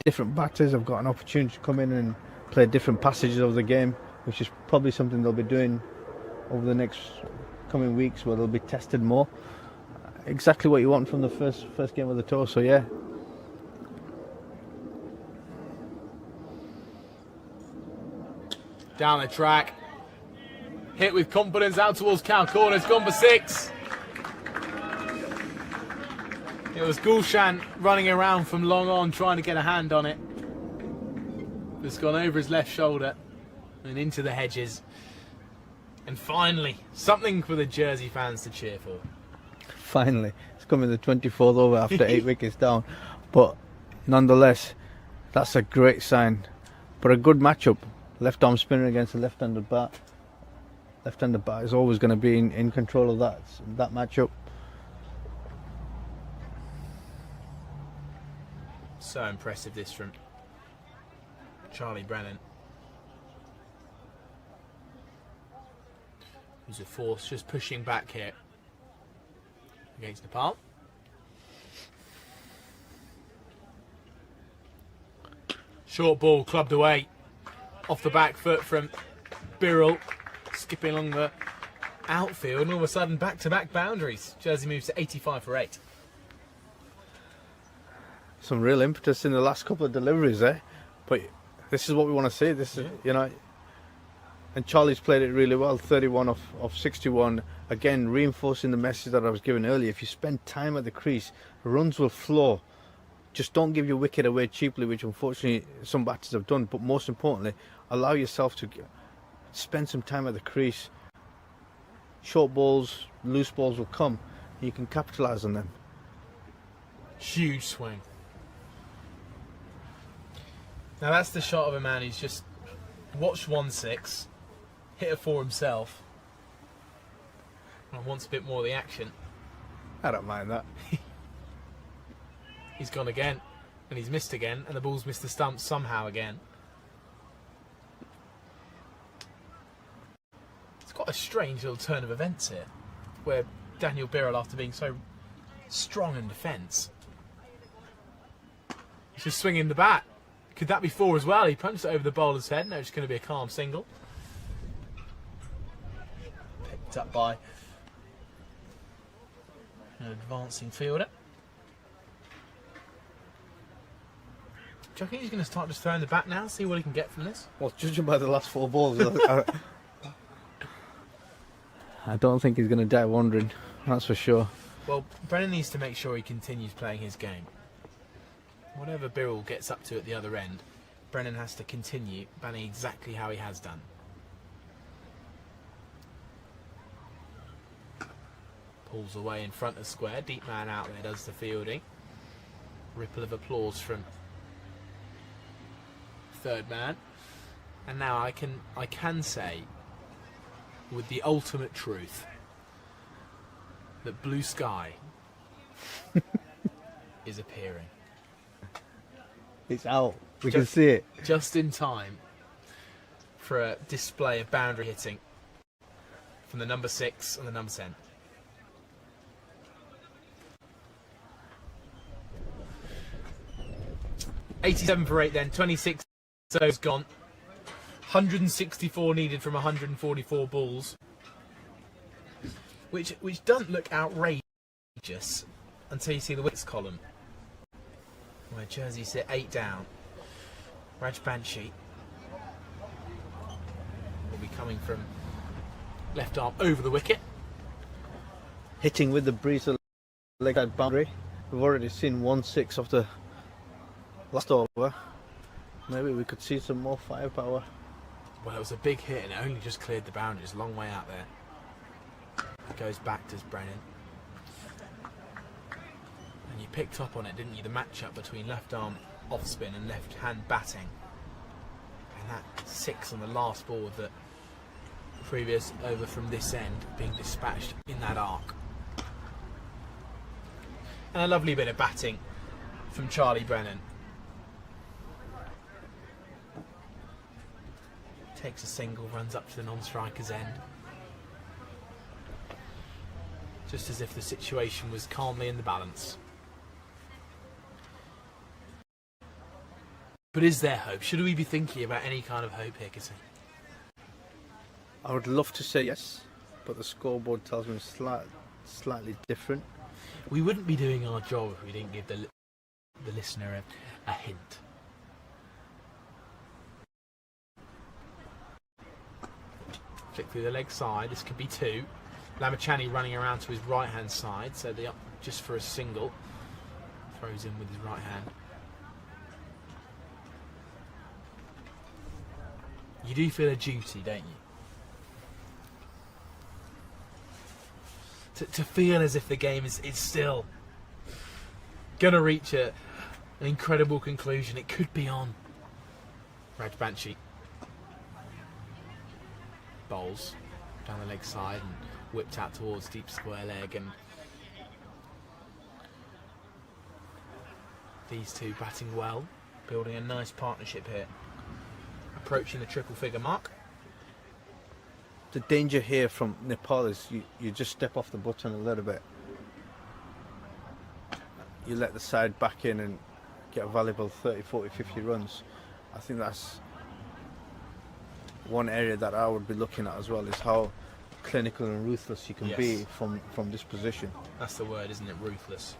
S2: Different batters have got an opportunity to come in and play different passages of the game, which is probably something they'll be doing over the next coming weeks, where they'll be tested more. Exactly what you want from the first game of the tour, so yeah.
S1: Down the track, hit with confidence out towards cow corner. It's gone for 6. It was Gulshan running around from long on trying to get a hand on it. It's gone over his left shoulder and into the hedges. And finally, something for the Jersey fans to cheer for.
S2: Finally, it's coming the 24th over after 8 wickets down. But nonetheless, that's a great sign. But a good matchup. Left arm spinner against a left-handed bat. Left-handed bat is always going to be in control of that matchup.
S1: So impressive this from Charlie Brennan, who's a force just pushing back here against Nepal. Short ball clubbed away off the back foot from Birrell, skipping along the outfield, and all of a sudden back-to-back boundaries. Jersey moves to 85 for 8.
S2: Some real impetus in the last couple of deliveries there, but this is what we want to see. This is, you know, and Charlie's played it really well. 31 of 61, again reinforcing the message that I was giving earlier. If you spend time at the crease, runs will flow. Just don't give your wicket away cheaply, which unfortunately some batters have done. But most importantly, allow yourself to spend some time at the crease. Short balls, loose balls will come. You can capitalise on them.
S1: Huge swing. Now that's the shot of a man who's just watched 1-6, hit a 4 himself, and wants a bit more of the action.
S2: I don't mind that.
S1: He's gone again, and he's missed again, and the ball's missed the stumps somehow again. It's quite a strange little turn of events here, where Daniel Birrell, after being so strong in defence, he's just swinging the bat. Could that be 4 as well? He punched it over the bowler's head. No, it's going to be a calm single. Picked up by an advancing fielder. Do you reckon he's going to start just throwing the bat now, see what he can get from this?
S2: Well, judging by the last 4 balls, I don't think he's going to die wandering, that's for sure.
S1: Well, Brennan needs to make sure he continues playing his game. Whatever Birrell gets up to at the other end, Brennan has to continue batting exactly how he has done. Pulls away in front of square, deep man out there does the fielding. Ripple of applause from third man. And now I can say with the ultimate truth that blue sky is appearing.
S2: It's out. We can see it.
S1: Just in time for a display of boundary hitting from the number 6 and the number 10. $87 for 8 then, 26 overs gone. 164 needed from 144 balls. Which doesn't look outrageous until you see the wickets column, where Jersey sit 8 down. Raj Banshee will be coming from left arm over the wicket.
S2: Hitting with the breeze of the leg side boundary. We've already seen 1-6 of the last over. Maybe we could see some more firepower.
S1: Well, it was a big hit and it only just cleared the boundary. It's a long way out there. It goes back to Brennan. And you picked up on it, didn't you? The matchup between left arm off spin and left hand batting. And that 6 on the last ball of the previous over from this end being dispatched in that arc. And a lovely bit of batting from Charlie Brennan. Takes a single, runs up to the non-striker's end. Just as if the situation was calmly in the balance. But is there hope? Should we be thinking about any kind of hope here, Kissy?
S2: I would love to say yes, but the scoreboard tells me slightly different.
S1: We wouldn't be doing our job if we didn't give the listener a hint. Flick through the leg side. This could be 2. Lamachani running around to his right hand side, so the up just for a single. Throws in with his right hand. You do feel a duty, don't you? To feel as if the game is still going to reach an incredible conclusion. It could be on. Raj Banshee bowls down the leg side and whipped out towards deep square leg, and these two batting well, building a nice partnership here, approaching the triple figure mark.
S2: The danger here from Nepal is you just step off the button a little bit. You let the side back in and get a valuable 30, 40, 50 runs. I think that's one area that I would be looking at as well, is how clinical and ruthless you can be from this position.
S1: That's the word, isn't it? Ruthless.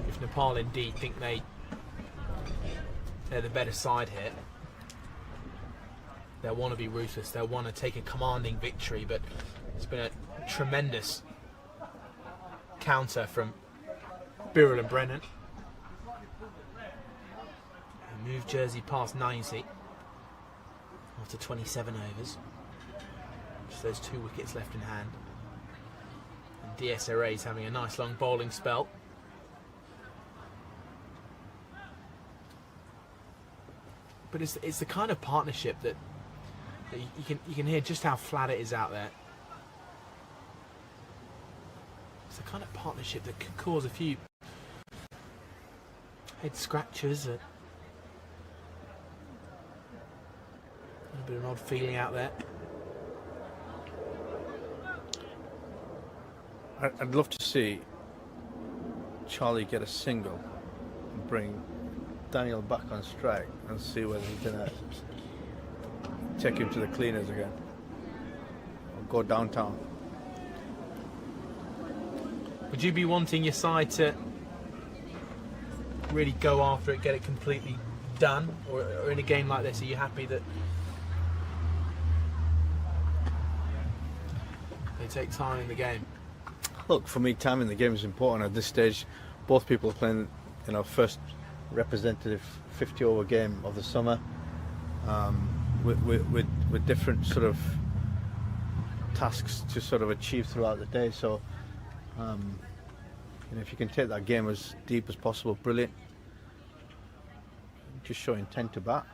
S1: If Nepal indeed think they're the better side here, they'll want to be ruthless, they'll want to take a commanding victory, but it's been a tremendous counter from Birrell and Brennan. They moved Jersey past 90 after 27 overs. Just those 2 wickets left in hand. And DSRA's having a nice long bowling spell. But it's the kind of partnership that you can hear just how flat it is out there. It's the kind of partnership that could cause a few head scratchers. A little bit of an odd feeling out there.
S2: I'd love to see Charlie get a single and bring Daniel back on strike and see whether he can take him to the cleaners again or go downtown.
S1: Would you be wanting your side to really go after it, get it completely done, or in a game like this, are you happy that they take time in the game?
S2: Look, for me, time in the game is important at this stage. Both people are playing, first representative 50-over game of the summer, with different sort of tasks to sort of achieve throughout the day. So, if you can take that game as deep as possible, brilliant. Just show intent to bat.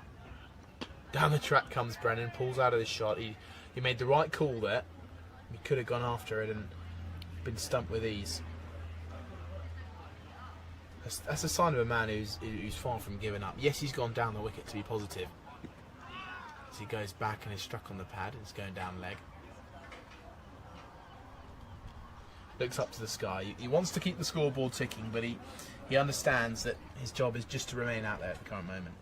S1: Down the track comes Brennan, pulls out of this shot. He made the right call there. He could have gone after it and been stumped with ease. That's a sign of a man who's far from giving up. Yes, he's gone down the wicket to be positive. As he goes back and is struck on the pad, and it's going down leg. Looks up to the sky. He wants to keep the scoreboard ticking, but he understands that his job is just to remain out there at the current moment.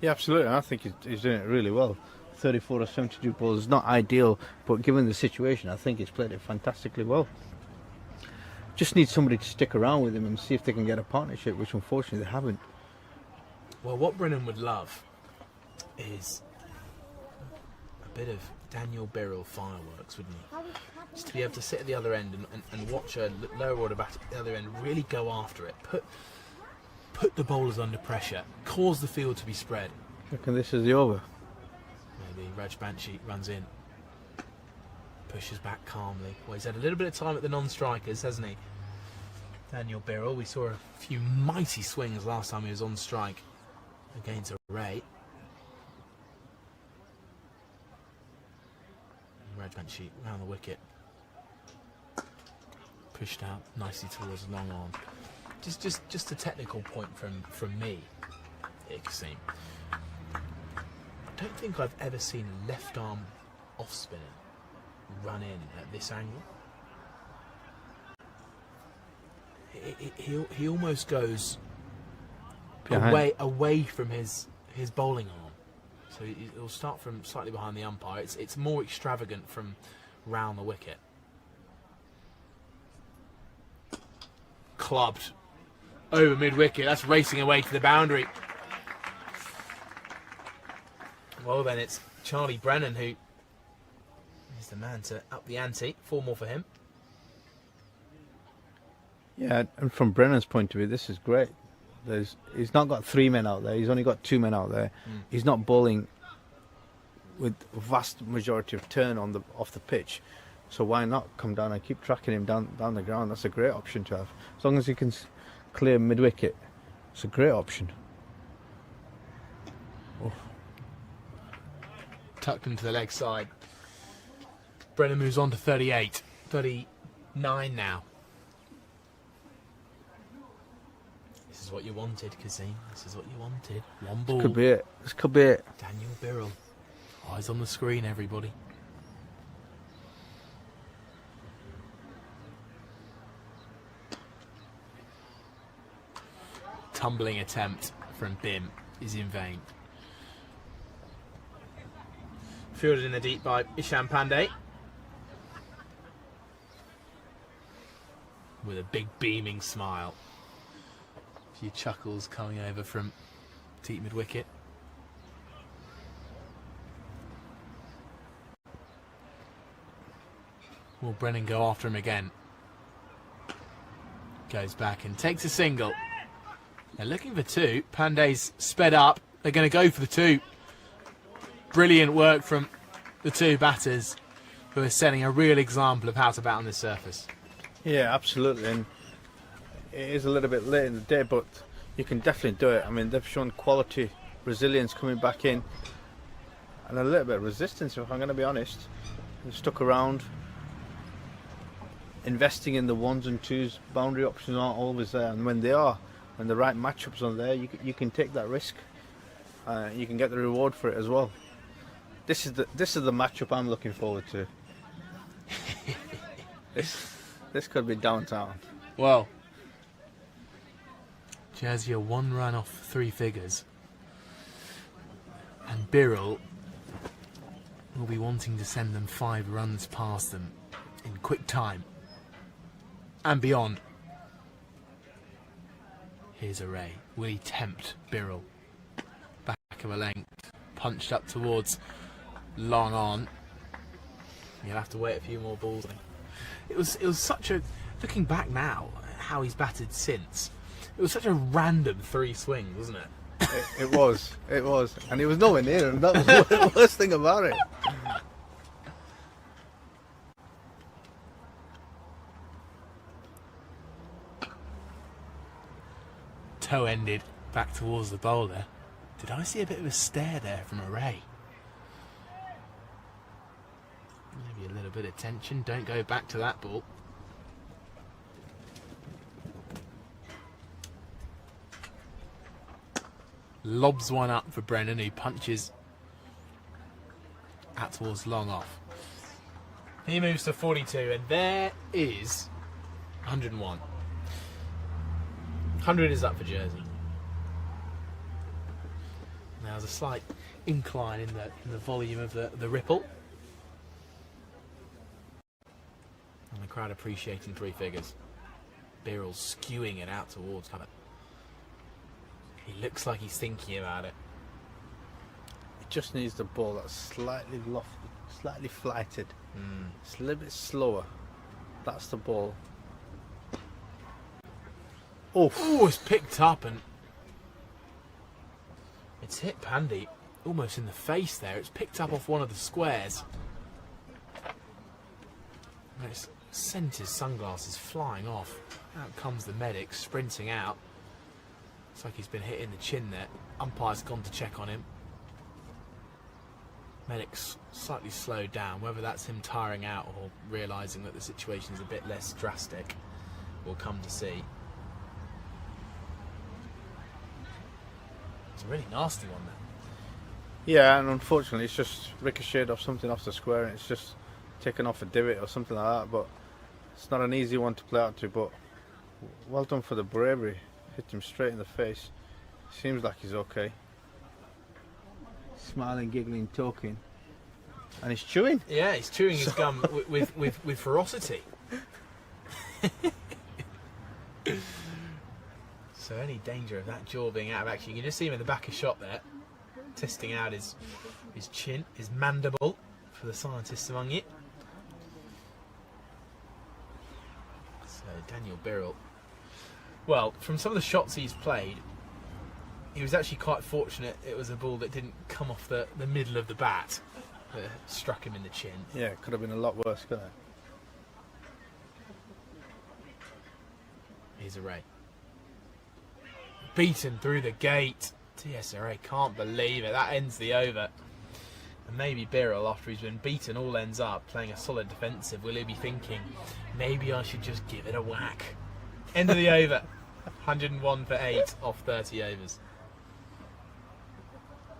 S2: Yeah, absolutely. I think he's doing it really well. 34 or 72 balls is not ideal, but given the situation, I think he's played it fantastically well. Just need somebody to stick around with him and see if they can get a partnership, which unfortunately they haven't.
S1: Well, what Brennan would love is a bit of Daniel Birrell fireworks, wouldn't he? Just to be able to sit at the other end and watch a lower order bat at the other end really go after it. Put put the bowlers under pressure, cause the field to be spread.
S2: Reckon this is the over.
S1: Maybe Rajbanshi runs in, pushes back calmly. Well, he's had a little bit of time at the non-strikers, hasn't he? Daniel Birrell, we saw a few mighty swings last time he was on strike against Ray. Rajbanshi round the wicket. Pushed out nicely towards long on. Just a technical point from me, it could seem. I don't think I've ever seen a left arm off spinner run in at this angle. He almost goes away from his bowling arm. So it'll start from slightly behind the umpire. It's more extravagant from round the wicket. Clubbed over mid-wicket. That's racing away to the boundary. Well then, it's Charlie Brennan who is the man to up the ante. 4 more for him.
S2: Yeah, and from Brennan's point of view, this is great. He's not got 3 men out there. He's only got 2 men out there. He's not bowling with a vast majority of turn off the pitch. So why not come down and keep tracking him down the ground? That's a great option to have. As long as he can clear mid-wicket, it's a great option. Oh.
S1: Tucked into the leg side. Brennan moves on to 38. 39 now. This is what you wanted, Kazim. This is what you wanted. One ball.
S2: This could be it. This could be it.
S1: Daniel Birrell. Eyes on the screen, everybody. Tumbling attempt from Bim is in vain. Fielded in the deep by Ishan Pandey. With a big beaming smile. A few chuckles coming over from deep mid-wicket. Will Brennan go after him again? Goes back and takes a single. They're looking for 2. Pandey's sped up. They're going to go for the 2. Brilliant work from the 2 batters who are setting a real example of how to bat on this surface.
S2: Yeah, absolutely. And it is a little bit late in the day, but you can definitely do it. I mean, they've shown quality, resilience coming back in, and a little bit of resistance, if I'm going to be honest. They've stuck around. Investing in the 1s and 2s, boundary options aren't always there, and when they are, when the right matchups are there, you can take that risk. You can get the reward for it as well. This is the matchup I'm looking forward to. This could be downtown.
S1: Well, Jersey are 1 run off 3 figures, and Birrell will be wanting to send them 5 runs past them in quick time and beyond. Here's a Ray. Will he tempt Birrell? Back of a length, punched up towards long on. You'll have to wait a few more balls. It was such a, looking back now, how he's batted since, it was such a random 3 swings, wasn't it?
S2: It was, and it was nowhere near, and that was the worst thing about it.
S1: Toe ended back towards the bowler. Did I see a bit of a stare there from Ray? Maybe a little bit of tension. Don't go back to that ball. Lobs one up for Brennan, who punches out towards long off. He moves to 42, and there is 101. 100 is up for Jersey. Now there's a slight incline in the volume of the ripple. And the crowd appreciating 3 figures. Birrell skewing it out towards cover. He looks like he's thinking about it.
S2: It just needs the ball that's slightly lofty, slightly flighted. It's a little bit slower. That's the ball.
S1: Oh, it's picked up and It's hit Pandy almost in the face there. It's picked up off one of the squares. And it's sent his sunglasses flying off. Out comes the medic sprinting out. Looks like he's been hit in the chin there. Umpire's gone to check on him. Medic's slightly slowed down. Whether that's him tiring out or realising that the situation is a bit less drastic, we'll come to see. It's a really nasty one there.
S2: Yeah, and unfortunately it's just ricocheted off something off the square and it's just taken off a divot or something like that, but it's not an easy one to play out to, but well done for the bravery. Hit him straight in the face. Seems like he's okay. Smiling, giggling, talking. And he's chewing.
S1: Yeah, he's chewing his gum with ferocity. So any danger of that jaw being out of action. You can just see him in the back of shot there, testing out his chin, his mandible, for the scientists among you. So Daniel Birrell. Well, from some of the shots he's played, he was actually quite fortunate it was a ball that didn't come off the middle of the bat that struck him in the chin.
S2: Yeah, it could have been a lot worse, couldn't it?
S1: Here's a Ray. Beaten through the gate. TSRA can't believe it. That ends the over. And maybe Birrell, after he's been beaten all ends up, playing a solid defensive, will he be thinking, maybe I should just give it a whack. End of the over. 101 for 8 off 30 overs.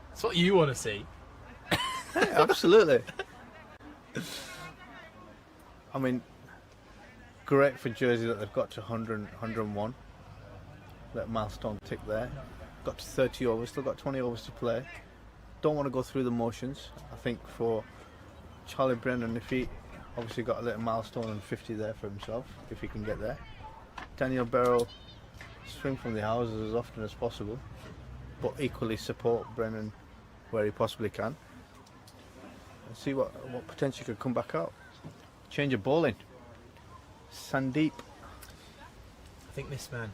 S1: That's what you want to see.
S2: Yeah, absolutely. I mean, great for Jersey that they've got to 100, 101. That milestone tick there. Got to 30 overs, still got 20 overs to play. Don't want to go through the motions. I think for Charlie Brennan, if he obviously got a little milestone and 50 there for himself, if he can get there. Daniel Birrell, swing from the houses as often as possible, but equally support Brennan where he possibly can. And see what potentially could come back out. Change of bowling. Sandeep.
S1: I think this man,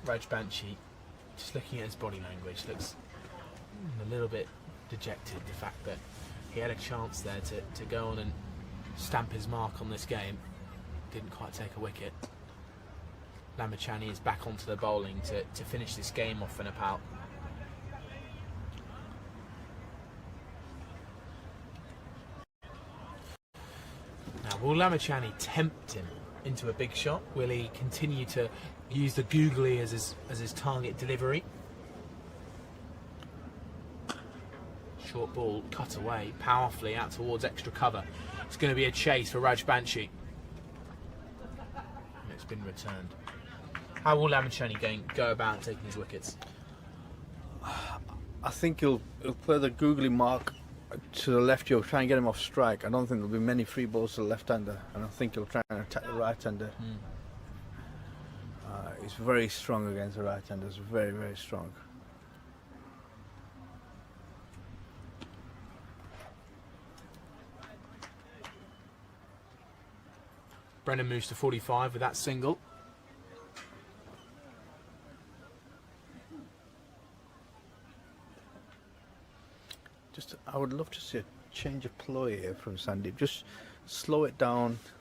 S1: Raj Banshi, just looking at his body language, looks a little bit dejected. The fact that he had a chance there to go on and stamp his mark on this game, didn't quite take a wicket. Lamachani is back onto the bowling to finish this game off for Nepal. Now, will Lamachani tempt him into a big shot? Will he continue to use the googly as his target delivery? Short ball cut away powerfully out towards extra cover. It's going to be a chase for Raj Banshi. And it's been returned. How will Lamachani go about taking his wickets?
S2: I think he'll play the googly mark to the left. He'll try and get him off strike. I don't think there'll be many free balls to the left-hander, and I think he'll try and attack the right-hander. He's very strong against the right-handers, very, very strong.
S1: Brennan moves to 45 with that single.
S2: I would love to see a change of ploy here from Sandeep. Just slow it down,